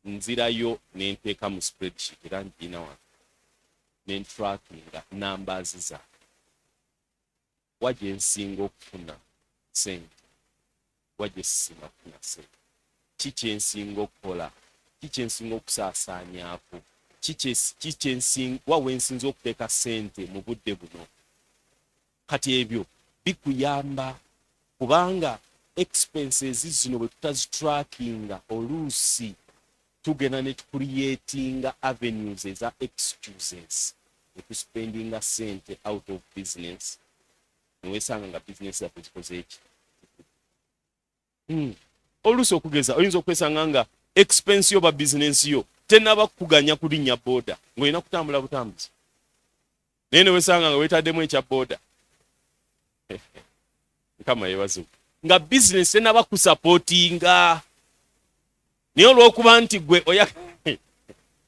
nzirayo ne nteeka mu spreadsheet era ngina wange ne ntrackinga numbers zange. Wa gye nsinga okufuna ssente, wa gye sisinga kufuna ssente, ki kye nsinga okukola, ki kye nsinga okusaasaanyaako, wa we nsinza okuteeka ssente mu budde buno. Kati ebyo bikuyamba kubanga expenses zino bwe tutazitrackinga oluusi tugenda ne tucreatinga avenues eza excuses etuspendinga ssente out of business niwesanga nga business zaffe zikoze eki. Oluusi okugeza oyinza okwesanga nga expense yo ba business yo tenaba kuganya kulinnya boda ng'olina kutambula butambuzi naye newesanga nga weetaddemu ekya boda nkama yebazuku nga business tenaba kusupportinga naye olw'okuba nti gwe oya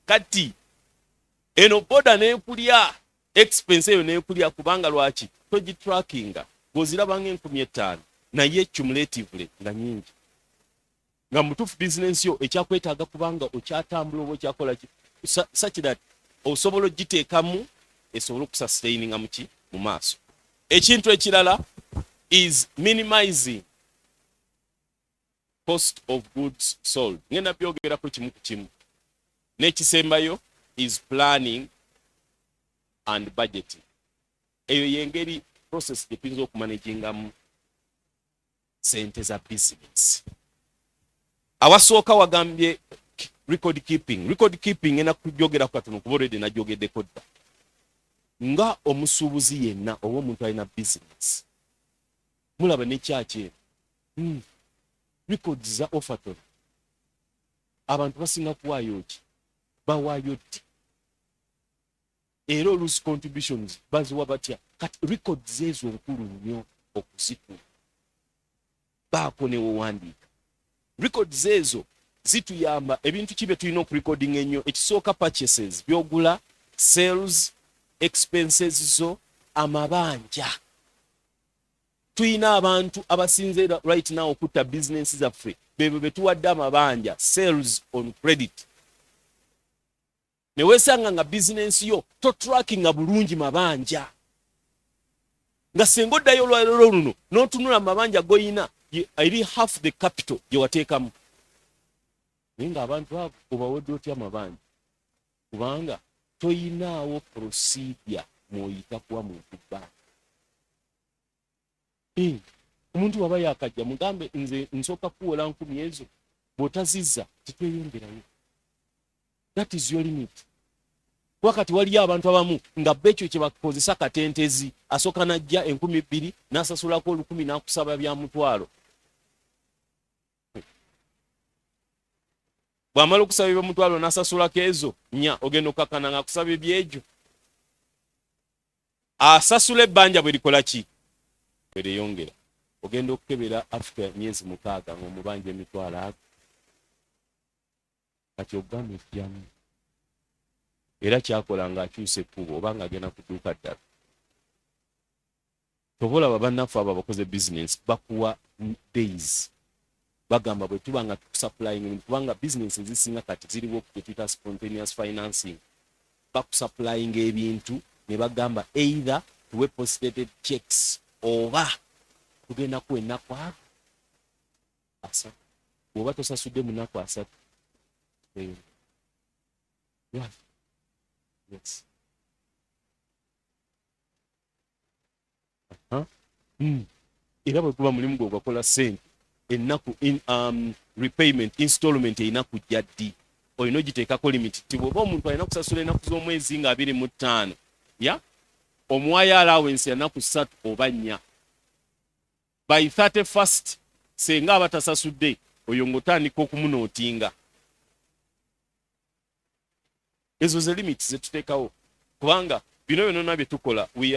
kati eno boda neekulya expense eyo neekulya kubanga lwaki togitrackinga ng'ozirabanga 5,000 naye cumulatively nga nyingi nga mutuufu business yo ekyakwetaaga kubanga okyatambula oba okyakola such that osobola ogiteekamu esobole okusustaininga muki mu maaso. Ekintu ekirala is minimizing cost of goods sold. Ngenda byogerako kimu ku kimu. N'ekisembayo is planning and budgeting. Eyo yengeri process gye tuyinza okumanagingamu ssente za business. Awasooka wagambye record keeping. Record keeping ngenda kujogera katono kuba already najogeddeko dda. Nga omusuubuzi yenna oba omuntu alina business. Mulaba n'ekyaki records za offerton. Abantu basinga kuwaayo ki? Bawaayo ddi? Era oluusi contributions baziwa batya? Kati records ezo nkulu nnyo okuzikuuma. Baako ne wewandiika. Records ezo zituyamba ebintu ki bye tulina okurecording ennyo. Ekisooka purchases byogula, sales, expenses zo, amabanja. Tuyina abantu abasinze right now okutta business zaffe bebe betuwadde amabanja sales on credit. Newesanga nga business yo totrackinga bulungi mabanja. Nga senga oddayo olwaliro luno n'otunula amabanja goyina eri half the capital gye wateekamu. Naye nga abantu abo obawodde otya amabanja kubanga toyinaawo procedure mw'oyita kuwa muntu bbanka. Omuntu waba yakajja mugambe nze nsooka kuwola 10,000 ezo bw'otazizza tetweyongerayo. That is your limit. Wakati waliyo abantu abamu nga bekyo kye bakozesa katentezi asooka najja 2,000 n'asasulako 1,000 n'akusaba bya mutwalo. Bw'amala okusaba bya mutwalo n'asasulako ezo nya ogenda okakana nga akusaba ebyegyo. Asasula ebbanja bwe likola ki? Bereyongera. Ogenda okukebera after myezi 6 ng'omubanja emitwalo ago. Kati ogamba ekyamu. Era kyakola ng'akyusa ekkubo oba ng'agenda kuduuka ddala. Tobolaba bannaffe abo abakoze business bakuwa days. Bagamba bwe tuba nga tukusupplying kubanga business ezisinga kati ziriwo kye tuyita spontaneous financing. Bakusupplying ebintu ne bagamba either tuwe postdated checks oba tugenda ku ennaku asatu bw'oba tosasudde mu nnaku asatu yes. Era bwe kuba mulimu gwe gwakola ssente ennaku repayment installment erina kujja ddi olina ogiteekako limiti ti bw'oba omuntu alina kusasula ennaku z'omwezi nga 25 ya omuwayo allowance ya nnaku 3 oba 4 by 31st senga abatasasudde oyo ng'otandika okumunootinga. Ezo ze limits ze tuteekawo kubanga bino byonna bye tukola we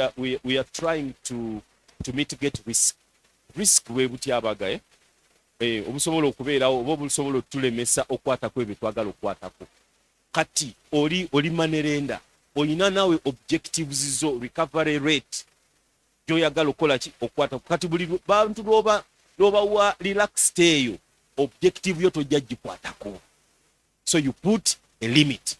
are trying to mitigate risk bwe butyabaga obusobola okubeerawo oba obusobola otulemesa okwatako ebyo twagala okwatako. Kati oli manerenda olina naawe objectives zo recovery rate gyoyagala okola ki okwatako. Kati buli bantu lwobawa relaxed eyo objective yo tojja gikwatako, so you put a limit.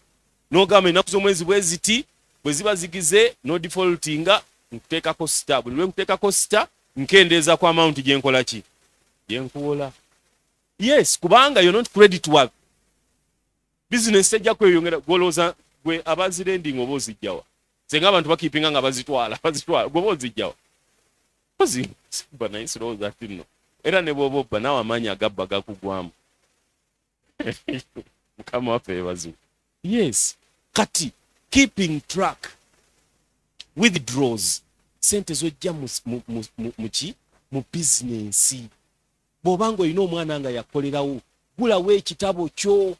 N'ogamba ennaku z'omwezi bwe ziti bwe ziba zigize no defaultinga nkuteekako sita, buli lwe nkuteekako sita nkendeeza ku amount gyenkola ki gyenkuwola. Yes, kubanga you're not credit worthy. Business tejja kweyongera golooza gwe abazirending oba ozijjawa senga abantu bakiipinga nga bazitwala gwe ozijjawa ozimba naye sirowooza ati nno era ne bw'oba obba naawe amaanyi agabba gakugwamu. Mukama waffe yebazibu. Yes, kati keeping track withdraws sente zojja mu bizinensi. Bw'obanga olina omwana nga yakolerawo gulawo ekitabo kyo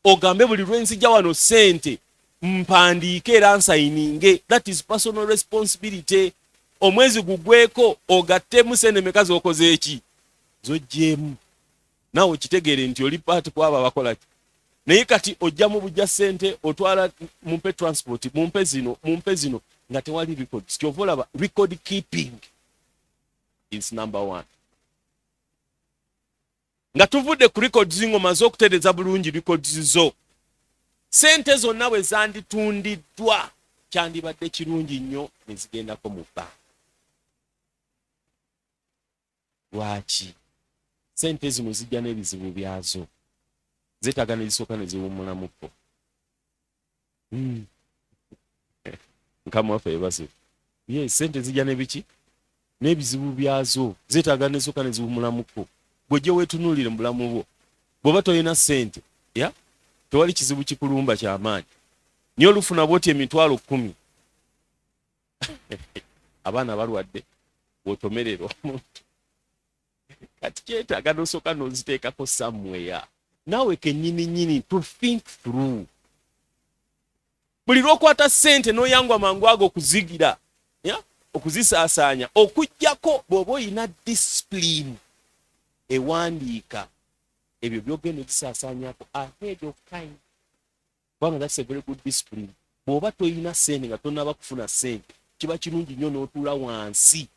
ogambe buli lwe nzija wano sente mpandiike era nsayininge. That is personal responsibility. Omwezi gugweko ogattemu sente meka z'okoze eki zojjeemu naawe okitegeere nti oli paati kwabo abakola ki. Naye kati ojja mu bujja sente otwala mumpe transport mumpe zino nga tewali records. Kyova olaba record keeping is number 1. Nga tuvudde ku records ng'omaze okutereeza bulungi records zo, sente zonna bwe zanditundiddwa kyandibadde kirungi nnyo ne zigendako mu banka. Lwaki? Sente zino zijja n'ebizibu byazo, zeetaaga ne zisooka ne ziwummulamuko. Mukama waffe yebazibu. Yes, sente zijja n'ebiki n'ebizibu byazo, zeetaaga ne zisooka ne ziwummulamuko. Bw'ojja weetunuulire mu bulamu bwo bw'oba tolina ssente tewali kizibu kikulumba ky'amaanyi niyo olufuna bw'oti emitwalo 10 abaana balwadde bw'otomererwa omuntu kati kyetaaga n'osooka n'oziteekako somewhere naawe kennyini to think through. Buli lw'okwata ssente n'oyangwa mangu ago okuzigira okuzisaasaanya okuggyako bw'oba oyina discipline ewandiika ebyo byogenda okisaasaanyako ahead of time. Kubanga that's a very good discipline. Bw'oba toyina ssente nga tonnaba kufuna ssente kiba kirungi nnyo n'otuula wansi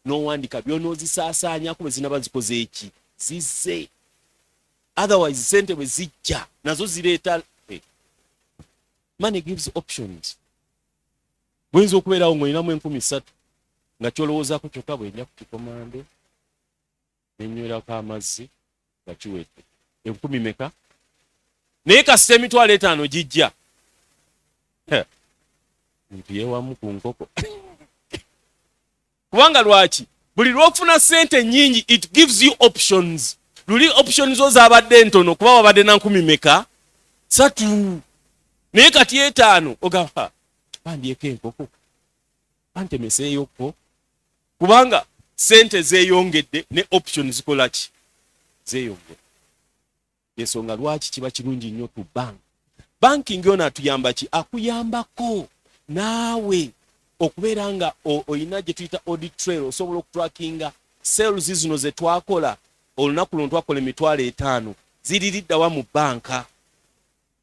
n'owandiika by'onoozisaasaanyako bwe zinaba zikoze eki zizze. Otherwise ssente bwe zijja nazo zireeta money gives options. Bw'oyinza okubeerawo ng'olinamu 3,000 nga kyolowoozaako kyokka bwenja ku kikomande nenywerako amazzi nga kiwedde 10,000 meka naye kasita emitwalo 5 gijja ntuyewamu ku nkoko. Kubanga lwaki? Buli lw'ofuna ssente nnyingi it gives you options. Luli options zo zaabadde ntono kuba wabadde na 10,000 meka 3 naye kati 5 ogamba bandyeko enkoko bantemeseeyoko kubanga sente zeeyongedde ne options zikola ki zeeyongedde. Ensonga lwaki kiba kirungi nnyo ku bank. Banking yona atuyamba ki? Akuyambako naawe okubeera nga oyina gye tuyita audit trail osobola okutrackinga sales zino ze twakola olunaku luno twakola emitwalo 5 ziririddawa mu banka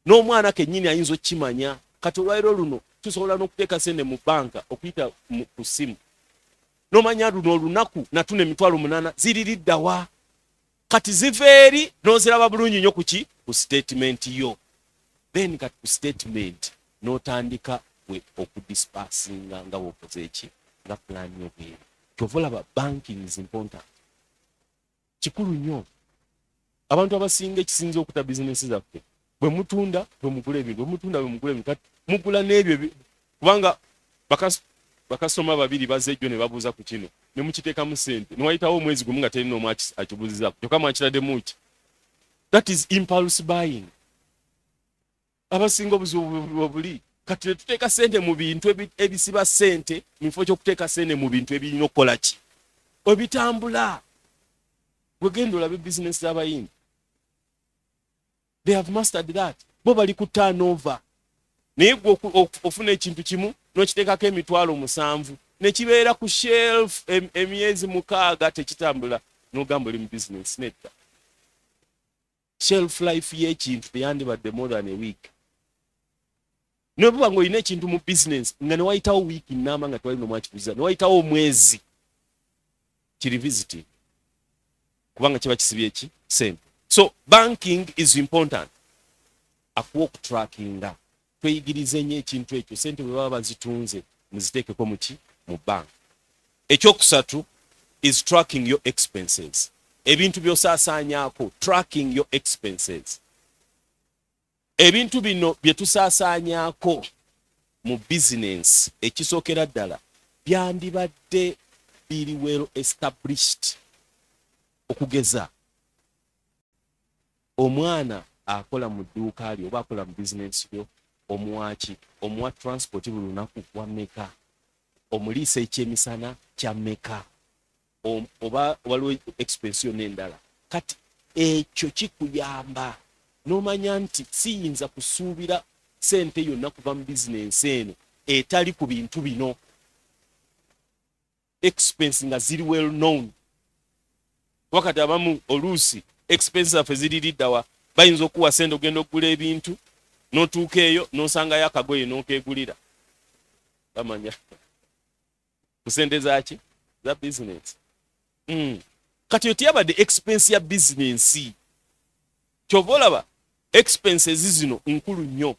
n'omwana kennyini ayinza okukimanya. Kati olwaliro luno tusobola n'okuteeka sente mu banka okuyita ku ssimu nomanya luno olunaku natuna emitwalo 8 ziririddawa. Kati ziva eri n'oziraba bulungi nnyo kuki ku statement yo. Then kati ku statement n'otandika we okudispersinga nga bw'okoze eki nga plan yo bw'eri. kyovolaba banking is important. Kikulu nnyo. Abantu abasinga ekisinza okuta bizinesi zaffe bwe mutunda bwe mugula ebintu, bwe mutunda bwe mugula ebintu, mugula n'ebyo kubanga bakasoma babiri bazejjo ne babuuza ku kino ne mukiteekamu ssente ne wayitawo omwezi gumu nga terina omu akibuuzizaako kyokka mwakiraddemu ki. That is impulse buying. Abasinga obuzibu buli kati ne tuteeka ssente mu bintu ebisiba ssente mu kifo ky'okuteeka ssente mu bintu ebirina okukola ki ebitambula. Wegenda olabe bizinesi z'abayindi, they have mastered that. Bo bali ku turnover. Naye gwe ofuna ekintu kimu n'okiteekako emitwalo 7 ne kibeera ku shelf emyezi 6 tekitambula n'ogamba oli mu bizinesi. Nedda. Shelf life y'ekintu teyandibadde more than a week. Nobuba ng'olina ekintu mu bizinesi nga ne wayitawo wiiki nnamba nga twalina omwakikuza, ne wayitawo omwezi kiri visiting. Kubanga kiba kisibye ki sente. So banking is important. Akuwa okutrackinga. Tweyigirize nnyo ekintu ekyo, sente bwe baba bazitunze muziteekeko muki mu bank. Ekyokusatu is tracking your expenses. Ebintu by'osaasaanyaako, tracking your expenses. Ebintu bino bye tusaasaanyaako mu business ekisookera ddala byandibadde biri well established. Okugeza omwana akola mu dduuka lyo oba akola mu bizinesi yo, omuwaki omuwa transport buli lunaku wa mmeka, omuliisa ekyemisana kya mmeka, oba waliwo expense yonna endala. Kati ekyo kikuyamba n'omanya nti siyinza kusuubira sente yonna kuva mu bizinesi eno etali ku bintu bino. Expense nga ziri well known. Wakati abamu oluusi expenses zaffe ziririddawa, bayinza okuwa sente ogenda okugula ebintu n'otuuka eyo n'osangayo akagoye n'okeegulira. Bamanya ku sente zaki za bizinesi. Kati yo tiyabadde expense ya bizinesi. Kyova olaba expenses zino nkulu nnyo.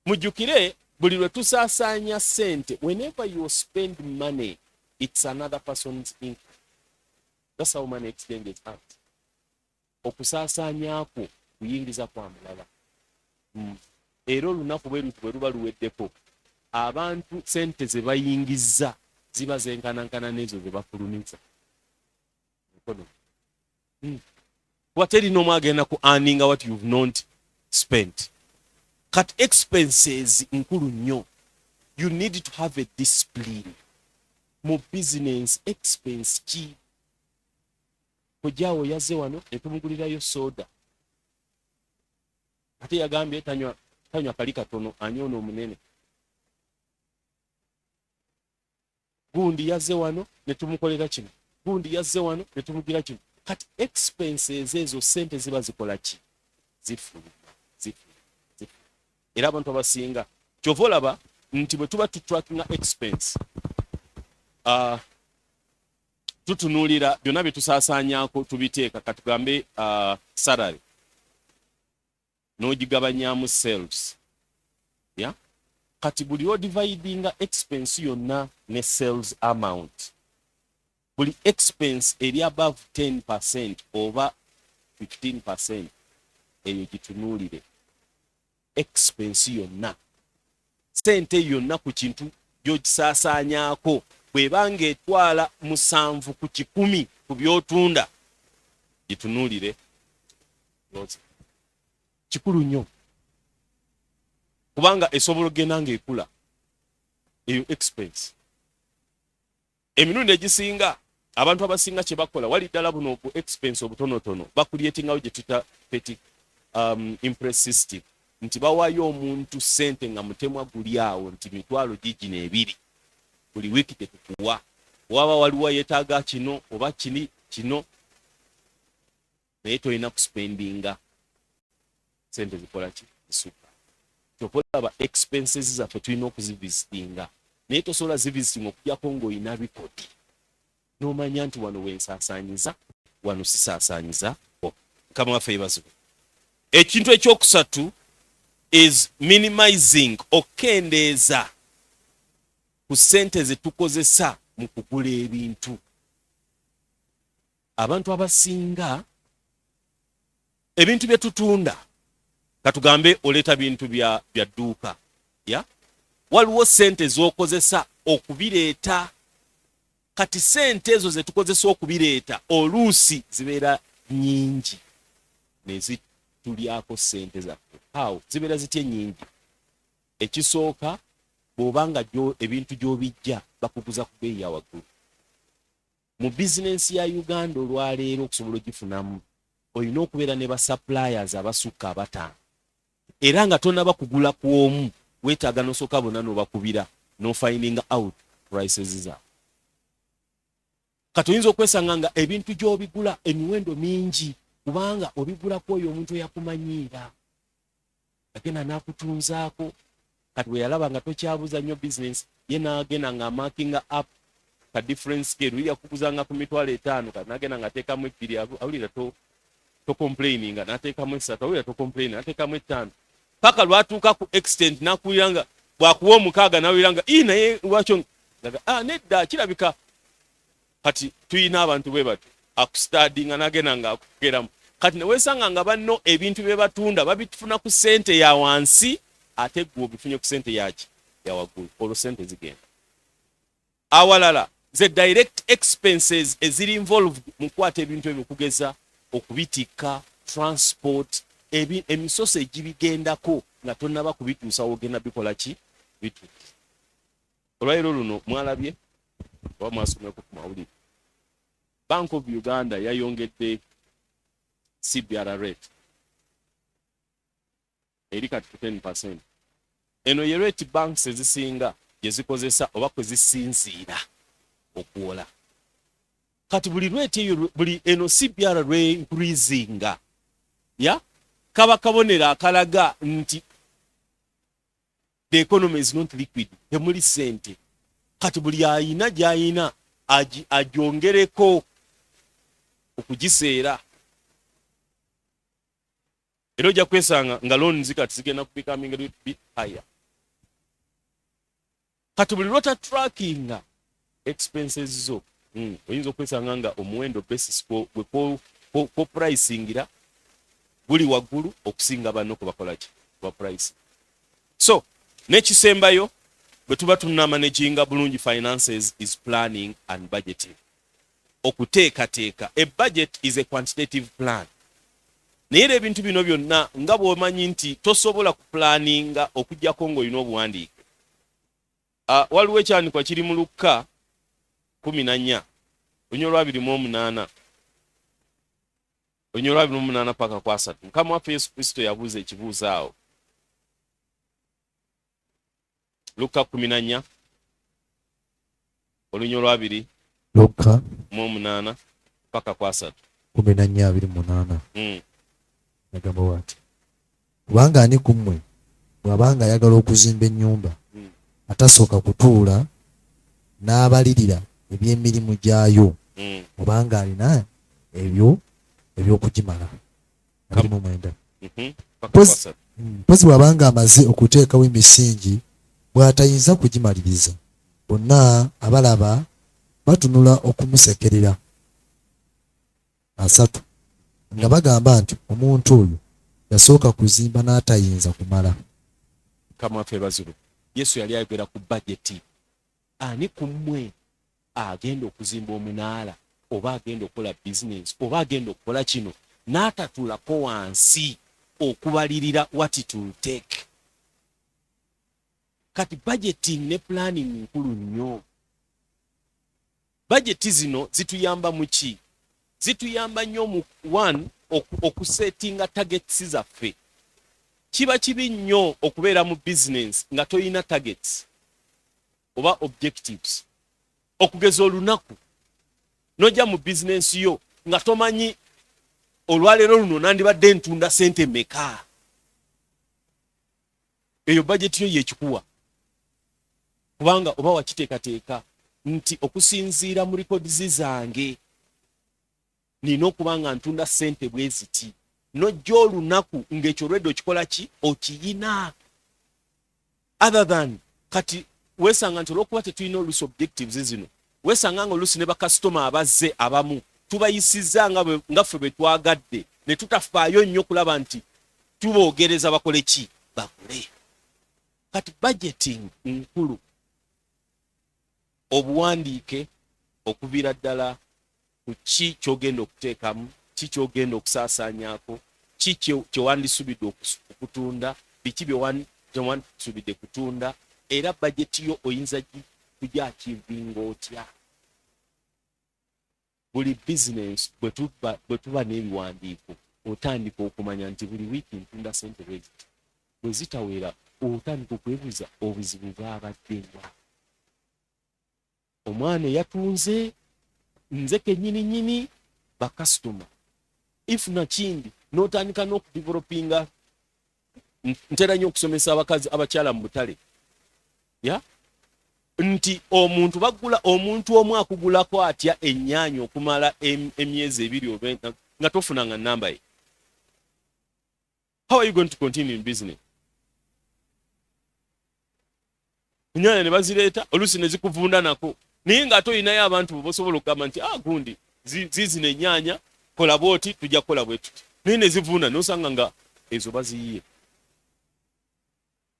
Mujjukire buli lwe tusaasaanya sente, whenever you spend money it's another person's income. That's how money exchange is out. Okusaasaanyaako kuyingiza kwa mulala. Era olunaku bwe luba luweddeko, abantu sente ze bayingiza ziba zenkanankana n'ezo ze bafulumiza. Kuba terina omu agenda ku earninga what you've not spent. Cut expenses nkulu nnyo. You need to have a discipline. Mu business expense ki? Kojjaawo yazze wano ne tumugulirayo soda. Ate yagambye tanywa kali katono anyoona omunene. Gundi yazze wano ne tumukolera kino. Gundi yazze wano ne tumugira kino. Kati expenses ezo sente ziba zikola ki? Zifuluma. Era abantu abasinga kyova olaba nti bwe tuba tutrackinga expense, tutunuulira byonna bye tusaasaanyaako tubiteeka katugambe salary n'ogigabanyaamu sales. Kati buli odividinga expense yonna ne sales amount, buli expense eri above 10% oba 15% eyo gitunuulire. Expense yonna, sente yonna ku kintu gy'okisaasaanyaako bw'ebanga etwala 7 ku 10 ku by'otunda, gitunuulire. Kikulu nnyo kubanga esobola okugenda ng'ekula eyo expense. Emirundi egisinga abantu abasinga kye bakola wali ddala buno obu expense obutonotono bakulyetingawo gye tuta petty impress system, nti bawaayo omuntu sente nga mutemwa guli awo nti mitwalo gigino 2 buli wiiki tetukuwa, waba waliwo yeetaaga kino oba kino naye tolina kuspendinga sente zikola ki zisuka. Kyolaba expenses zaffe tulina okuzivisitinga, naye tosobola zivisitinga okujjako ng'olina bikodi n'omanya nti wano wensaasaanyiza wano sisaasaanyiza. Mukama waffe yeebazibwe. Ekintu ekyokusatu is minimizing, okendeeza ku sente ze tukozesa mu kugula ebintu. Abantu abasinga ebintu bye tutunda, katugambe oleeta bintu bya dduuka, ya waliwo sente z'okozesa okubireeta. Kati sente ezo ze tukozesa okubireeta oluusi zibeera nyingi ne zitulyako sente zaffe. Awo zibeera zitya nyingi? Ekisooka, bw'obanga ebintu gy'obijja bakuguza ku bbeeyi ya waggulu. Mu bizinensi ya Uganda olwaleero okusobola ogifunamu, olina okubeera ne ba suppliers abasukka abataano, era nga tonnaba kugula ku omu, weetaaga n'osooka bonna n'obakubira no finding out prices zaabwe. Kati oyinza okwesanga nga ebintu gy'obigula emiwendo mingi, kubanga obigulako oyo omuntu eyakumanyiira, agenda n'akutunzaako. Kati bwe yalaba nga tokyabuza nnyo business, ye n'agenda nga markinga up ka different scale. Wili yakuguzanga ku mitwalo 5, kati n'agenda nga ateekamu 2, awulira to complaininga, n'ateekamu 3, awulira to complaining, n'ateekamu 5. Paka lwatuuka ku extent n'akuwulira nga bw'akuwa 6 n'awulira nga naye lwakyo nedda kirabika. Kati tuyina abantu bwe bati akustadinga n'agenda nga akugeramu. Kati ne weesanga nga banno ebintu bye batunda babifuna ku ssente ya wansi, ate gwe obifunye ku ssente yaki ya waggulu, olwo ssente zigenda. Awalala ze direct expenses eziri involved mu kukwata ebintu ebyo, kugeza okubitikka, transport, emisoso egibigendako nga tonnaba kubituusa wogenda bikola ki bituuka. Olwaleero luno mwalabye oba mwasomeko ku mawulire, Bank of Uganda yayongedde CBR rate eri kati 10%. Eno ye rate banks ezisinga gye zikozesa oba kwe zisinziira okuwola. Kati buli rate eyo, buli eno CBR rate increasinga, ya kaba kabonera akalaga nti the economy is not liquid, temuli sente. Kati buli ayina gy'ayina agyongereko okugiseera. Era ojja kwesanga nga loans kati zigenda ku becoming a little bit higher. Kati buli lwota tracking expenses zo, oyinza okwesanga nga omuwendo basis ko pricingira buli waggulu okusinga banno ku bakola ki ba price. So n'ekisembayo bwe tuba tunna managinga bulungi finances is planning and budgeting. Okuteekateeka. A budget is a quantitative plan. Naye era ebintu bino byonna nga bw'omanyi nti tosobola kuplaninga okuggyako ng'olina obuwandiike. Waliwo ekyandikwa kiri mu Lukka 14 olunywa 28 paka ku 3. Mukama waffe Yesu Kristo yabuuza ekibuuzo awo. Lukka 14 olunywa 2 Lukka 8 paka ku 3. 14:28. Nagamba wati, kubanga ani ku mmwe bw'abanga ayagala okuzimba ennyumba atasooka kutuula n'abalirira eby'emirimu gyayo, obanga alina ebyo eby'okugimala. 19. Mpozi bw'abanga amaze okuteekawo emisingi bw'atayinza kugimaliriza, bonna abalaba batunula okumusekerera. 3. Nga bagamba nti omuntu oyo yasooka kuzimba n'atayinza kumala. Kama ffe baziru, Yesu yali ayogera ku budgeti. Ani ku mmwe agenda okuzimba omunaala, oba agenda okukola business, oba agenda okukola kino n'atatulako wansi okubalirira what it will take? Kati budgeting ne planning nkulu nnyo. Budgeti zino zituyamba mu ki? Zituyamba nnyo mu okusettinga targets zaffe. Kiba kibi nnyo okubeera mu business nga toyina targets oba objectives. Okugeza olunaku nojja mu business yo nga tomanyi olwaleero luno nandibadde ntunda sente meka. Eyo budget yo yekikuwa, kubanga oba wakiteekateeka nti okusinziira mu records zange nina okuba nga ntunda sente bwe ziti. Nojja olunaku ng'ekyo lwedde okikola ki? Okiyina. Other than kati weesanga nti olw'okuba tetulina oluusi objectives zino, wesanga ng'oluusi ne bakasitoma abazze abamu tubayisizza nga ffe bwe twagadde ne tutafaayo nnyo kulaba nti tuboogereza bakole ki bakole. Kati budgeting nkulu, obuwandiike okuviira ddala ku ki ky'ogenda okuteekamu, ki ky'ogenda okusaasaanyaako, ki kyewandisubidde okutunda, biki byewandisubidde kutunda, era bajeti yo oyinza kugyakivinga otya. Buli bizinensi bwe tuba n'ebiwandiiko otandika okumanya nti buli wiiki ntunda sente bweziti, bwe zitawera otandika okwebuuza obuzibu bwabaddewa. Omwana yatunze nze kennyini bakasitoma, if nakindi n'otandika n'okudevelopinga. Ntera nnyo okusomesa abakazi abakyala mu butale nti omuntu omu akugulako atya ennyaanya okumala emyezi 2 nga tofunanga nnamba ye. How are you going to continue in business? Ennyaanya ne bazireeta oluusi ne zikuvunda nako, naye ng'ate olinayo abantu bosobola okugamba nti gundi zizino ennyaanya kola bwoti tujja kukola bwe tuti, naye ne zivunda n'osanga nga ezo baziyiye.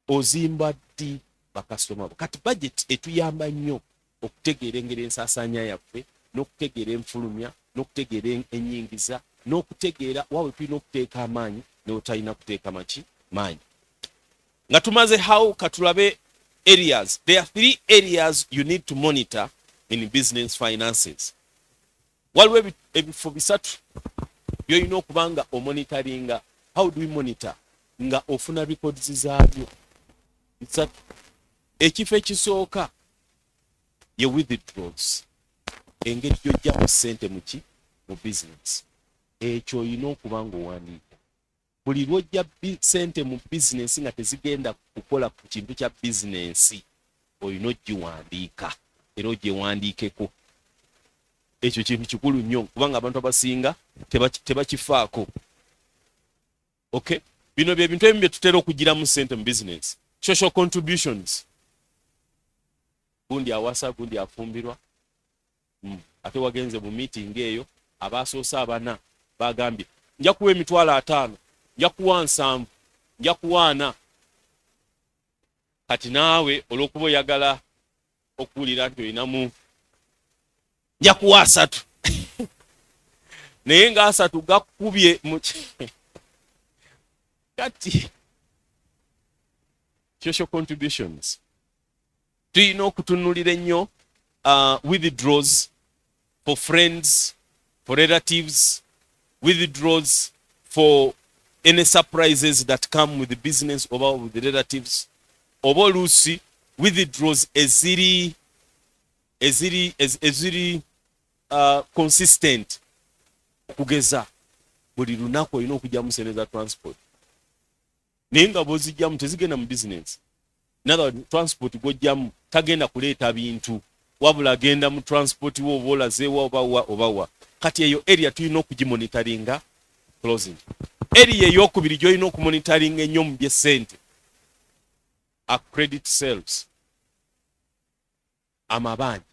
Ozimba ddi bakasitoma bo? Kati budget etuyamba nnyo okutegeera engeri ensaasaanya yaffe, n'okutegeera enfulumya, n'okutegeera ennyingiza, n'okutegeera wawe tulina okuteeka amaanyi n'otalina kuteeka maanyi. Nga tumaze how katulabe areas. There are 3 areas you need to monitor in business finances. Waliwo ebifo bisatu by'olina okuba nga omonitoringa. How do we monitor? Nga ofuna records zaabyo. Ekifo ekisooka ye withdrawals, engeri gy'ojjamu ssente mu business. Ekyo olina okuba ng'owandiika. Buli lw'ojja ssente mu bizinensi nga tezigenda kukola ku kintu kya bizinensi, olina ogiwandiika era ogyewandiikeko. Ekyo kintu kikulu nnyo kubanga abantu abasinga tebakifaako. Okay? Bino bye bintu ebimu bye tutera okugiramu ssente mu bizinensi. Social contributions. Gundi awasa, gundi afumbirwa. Ate wagenze mu meeting eyo, abasoose 4 bagambye nja kuwa $5,000, nja kuwa 7, nja kuwa 4. Kati naawe olw'okuba oyagala okuwulira nti olinamu nja kuwa 3. Naye nga 3 gakubye mu kati social contributions. Tuyina okutunulira ennyo withdrawals for friends, for relatives, withdrawals for any surprises that come with the business or with the relatives. Oba oluusi withdrawals eziri consistent. Kugeza buli lunaku olina okujjamu sente za transport. Naye nga bw'ozijjamu tezigenda mu business. Nada transport gw'ojjamu tagenda kuleeta bintu, wabula agenda mu transport wo oba olazeewa obawa. Kati eyo area tulina okugimonitoringa closing. Area ey'okubiri gy'olina okumonitoringa ennyo mu by'essente, credit sales, amabanja.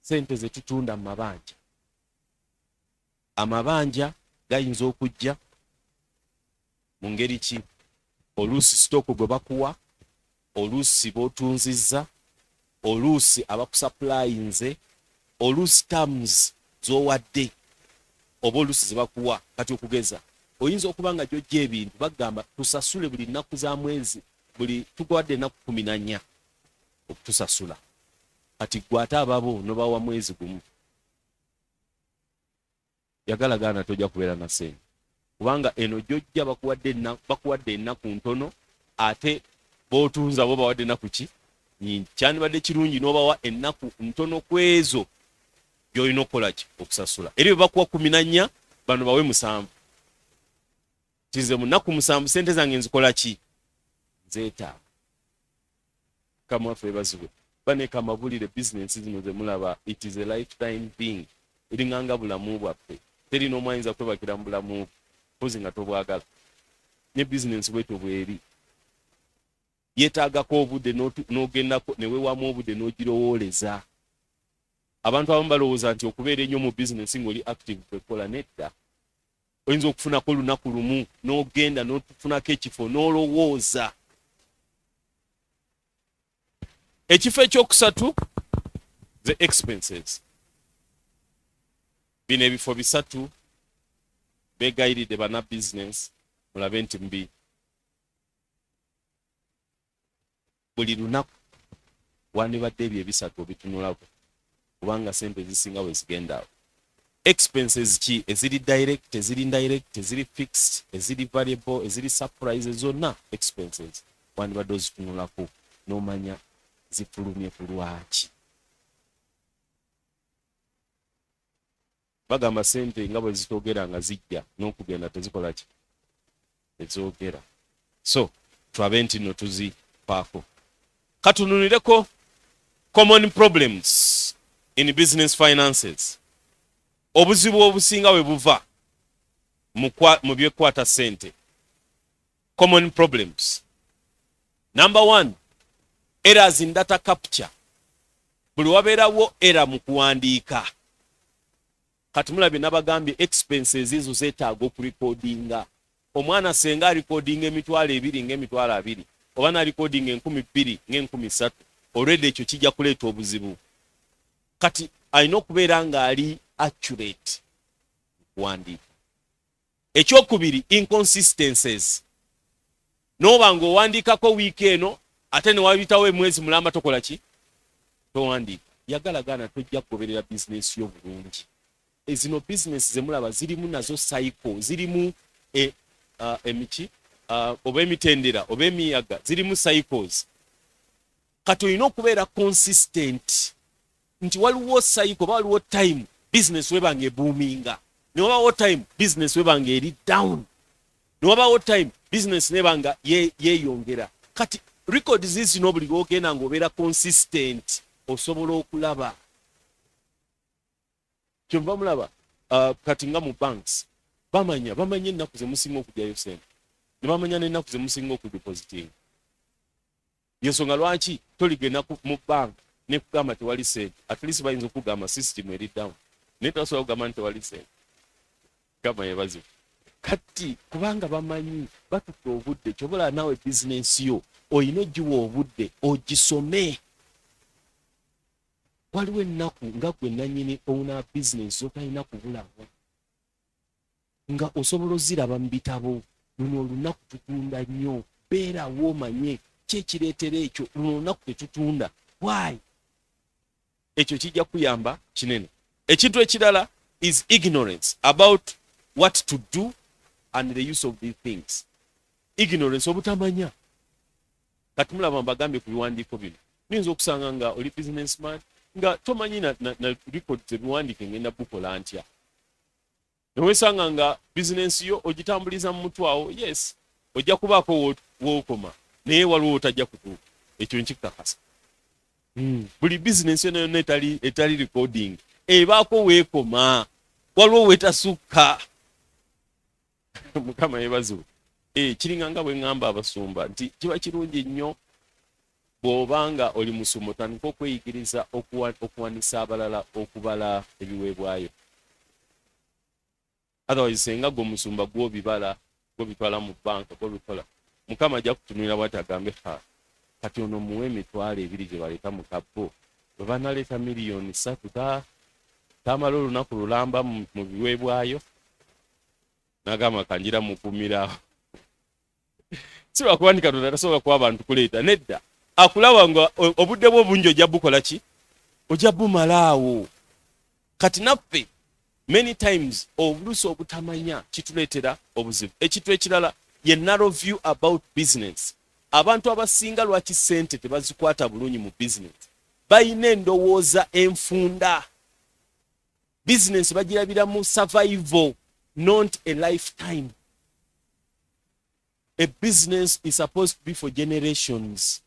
Sente ze tutunda mu mabanja. Amabanja gayinza okujja mu ngeri ki? Oluusi sitoko gwe bakuwa, oluusi b'otunzizza, oluusi abakusaplayinze, oluusi terms z'owadde, oba oluusi ze bakuwa. Kati okugeza oyinza okuba nga gy'ojja ebintu bagamba tusasule buli nnaku za mwezi, buli tukuwadde ennaku 14 okutusasula. Kati gwe ate ababo n'obawa mwezi gumu, yagala gaana tojja kubeera na ssente. Kubanga eno gy'ojja bakuwadde ennaku ntono, ate b'otunza bo bawadde ennaku ki nyingi. Kyandibadde kirungi n'obawa ennaku ntono ku ezo gy'olina okukola ki okusasula. Eri bwe bakuwa 14 bano bawe 7. Tize mu nnaku 7 sente zange nzikola ki? Nzeetaaga. Kamwaffe bazibwe baneeka amabulire bizinensi zino ze mulaba, it is a lifetime thing. Eringanga bulamu bwaffe, terina omu ayinza kwebakira mu bulamu pozi nga tobwagala. Ne bizinensi bwetyo bweri yeetaagako obudde n'ogendako ne weewamu obudde n'ogirowooleza. abantu abamu balowooza nti okubeera ennyo mu bizinesi ng'oli active kwekola. Nedda. Oyinza okufunako olunaku lumu n'ogenda n'otufunako ekifo n'olowooza. Ekifo ekyokusatu, the expenses. Bino ebifo bisatu beegayiridde bana bizinesi mulabe nti mbi. Buli lunaku wandibadde ebyo ebisatu obitunulako kubanga sente zisinga bwe zigenda awo. Expenses ki? Eziri direct, eziri indirect, eziri fixed, eziri variable, eziri surprise, zonna expenses wandibadde ozitunulako n'omanya zifulumye ku lwaki. Bagamba sente nga bwe zitogera nga zijja n'okugenda tezikola ki? Tezoogera. So tulabe nti nno tuzipaako. Katunulireko common problems in business finances. Obuzibu obusinga we buva mu byekwata sente. Common problems. Number 1, errors in data capture. Buli wabeerawo error mu kuwandiika. Kati mulabye nabagambye expenses ezo zeetaaga okurecordinga. Omwana senga arecordinga emitwalo 2 ng'emitwalo 2 oba na recording 2,000 ng'e3,000 already ekyo kijja kuleeta obuzibu. Kati alina okubeera nga ali accurate kuwandiika. Ekyokubiri, inconsistencies. Noba ng'owandiikako wiiki eno ate ne wabitawo emwezi mulamba tokola ki? Towandiika. Yagalagana tojja kugoberera bizinesi yo bulungi. Zino bizinesi ze mulaba zirimu nazo cycle, zirimu emiki oba emitendera oba emiyaga, zirimu cycles. Kati olina okubeera consistent nti waliwo cycle oba waliwo time business webanga eboominga, ne wabawo time business webanga eri down, ne wabawo time business nebanga yeeyongera. Kati records zino buli lwogenda ng'obeera consistent osobola okulaba. Kyova mulaba kati nga mu banks bamanya ennaku ze musinga okugyayo sente, ne bamanya n'ennaku ze musinga okudepositinga. Yensonga lwaki toligenda mu bank ne kugamba tewali sente. At least bayinza okugamba system eri down, naye tosobola kugamba nti tewali sente. Gamba yebazibu. Kati kubanga bamanyi batutte obudde, kyobola naawe bizinesi yo oyina ogiwa obudde ogisome. Waliwo ennaku nga gwe nannyini owuna bizinesi otalina kubulawo, nga osobola oziraba mu bitabo. Luno olunaku tutunda nnyo, beerawo omanye kyekireetera ekyo. Luno olunaku tetutunda, why? Ekyo kijja kuyamba kinene. Ekintu ekirala is ignorance about what to do and the use of these things. Ignorance, obutamanya. Kati mulaba mbagambye ku biwandiiko bino. Niyinza okusanga nga oli businessman nga tomanyi na records ebiwandiike ngenda bukola ntya. Newesanga nga bizinesi yo ogitambuliza mu mutwe awo, yes, ojja kubaako wookoma, naye waliwo otajja kutuuka. Ekyo nkikakasa. Buli bizinesi yonna etali recording ebaako weekoma, waliwo wetasukka. Mukama yebazibu. Kiringa nga bwe ngamba abasumba nti kiba kirungi nnyo bw'obanga oli musumba otandika okweyigiriza okuwanisa abalala okubala ebiweebwayo. Otherwise senga gwe omusumba gw'obibala gw'obitwala mu banka gw'obikola, Mukama ajja kutunulira bw'ati agambe kati ono muwe emitwalo 2 gye baleeta mu kabbo, bwe banaleeta miliyoni 3 tamala olunaku lulamba mu biweebwayo n'agamba kanjira mukumirawo. Si lwakuba nti Katonda tasobola kuwa abantu kuleeta, nedda. Akulaba nga obudde bwo obungi ojja bukola ki? Ojja bumalaawo. Kati naffe many times obulusi obutamanya kituleetera obuzibu. Ekintu ekirala ye narrow view about business. Abantu abasinga lwaki sente tebazikwata bulungi mu business, bayina endowooza enfunda. Business bagirabira mu survival, not a lifetime. A business is supposed to be for generations.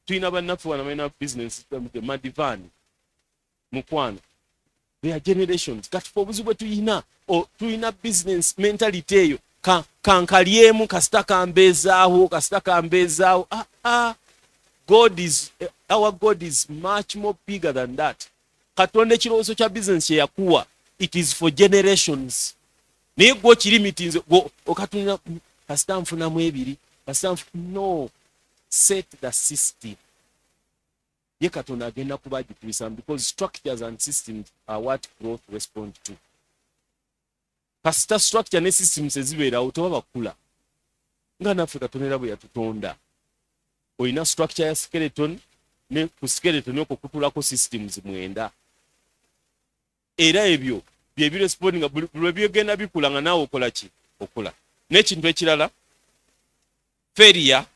Tuyina bannaffe wana balina business madivani mukwano, they are generations. Kati fe obuzibu bwe tuyina business mentality eyo kankalyemu kasita kambeezaawo. God is Our God is much more bigger than that. Katonda ekirowoozo kya business kye yakuwa, it is for generations. Naye gwo kirimitinze okatunira kasita nfunamu ebiri, no, set the system. Ye Katonda agenda kubagituusa, because structures and systems are what growth respond to. Kasita structure ne systems ezibeerawo teba bakula. Nga naffe Katonda era bwe yatutonda. Oyina structure ya skeleton, ne ku skeleton okwo kutulako systems mwenda. Era ebyo bye biresponding nga bwe byegenda bikula nga naawe okola ki? Okula. N'ekintu ekirala, failure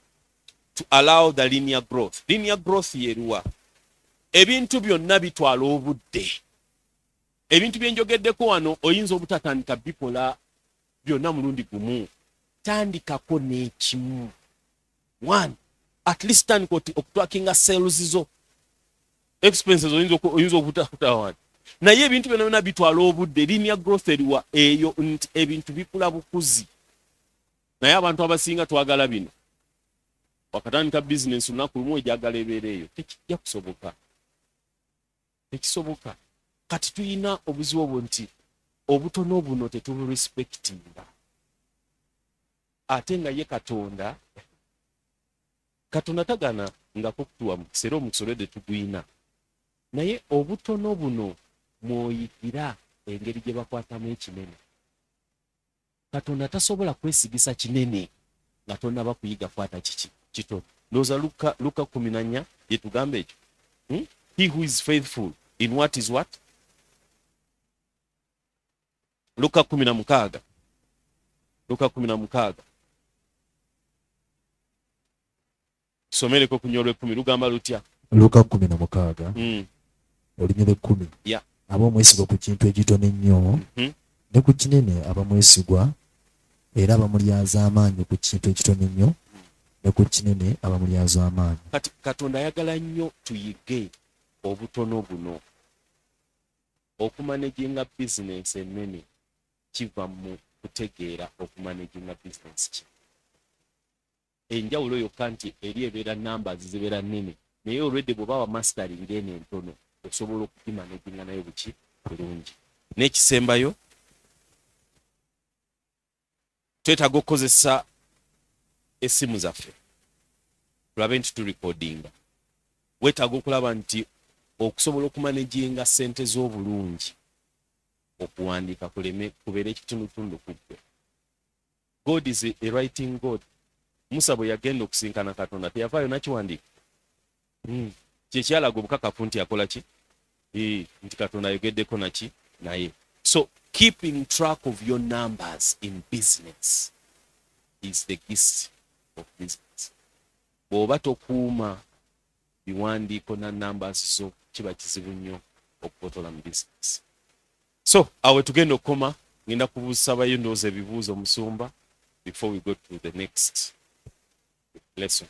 to allow the linear growth. Linear growth yeruwa. Ebintu byonna bitwala obudde. Ebintu byenjogeddeko wano oyinza obutatandika bikola byonna mulundi gumu. Tandikako n'ekimu. One, at least tandika okutwakinga sales zo. Expenses oyinza okutawana. Naye ebintu byonna bitwala obudde. Linear growth eriwa eyo nti ebintu bikula bukuzi. Naye abantu abasinga twagala bino. Wakatandika business lunaku lumu ejagala ebeera eyo. Tekijja kusoboka. Tekisoboka. Kati tuyina obuzibu obwo nti obutono buno tetuburespectinga. Ate nga ye Katonda tagana nga kutuwa mukisera omukisolede tuguyina. Naye obutono buno mwoyigira engeri gye bakwatamu ekinene. Katonda tasobola kwesigisa kinene nga tonna bakuyiga kwata kitono. Ndowooza Luka 14 ye tugamba ekyo. He who is faithful in what is what? Luka 16. Luka 16. Somereko kunyolwe 10 lugamba lutya? Luka 16. Olunyole 10. Yeah. Abamwesigwa ku kintu ekitono ennyo ne ku kinene abamwesigwa, era abamulyaza amaanyi ku kintu ekitono ennyo ne ku kinene abamulyaza amaanyi. Kati Katonda ayagala nnyo tuyige obutono buno. Okumanaginga business ennene kiva mu kutegeera okumanaginga business ki. Enjawulo yokka nti eri ebeera numbers zibeera nnene, naye already bw'oba wa mastering eno entono osobola okukimanaginga nayo buki bulungi. N'ekisembayo twetaaga okukozesa essimu zaffe tulabe nti turekodinga. Weetaaga okulaba nti okusobola okumanaginga ssente z'obulungi, okuwandiika kuleme kubeera ekitundutundu ku ggwe. God is a writing God. Musa bwe yagenda okusinkana Katonda teyavaayo nakiwandiika. Kyekyalaga obukakafu nti akola ki? Nti Katonda ayogeddeko naki naye. So keeping track of your numbers in business is the gift of business. Bw'oba tokuuma biwandiiko na numbers zo kiba kizibu nnyo okupotola mu business. So awe tugenda okukoma, ngenda kubuusabayo ndowooza ebibuuzo Musumba before we go to the next lesson.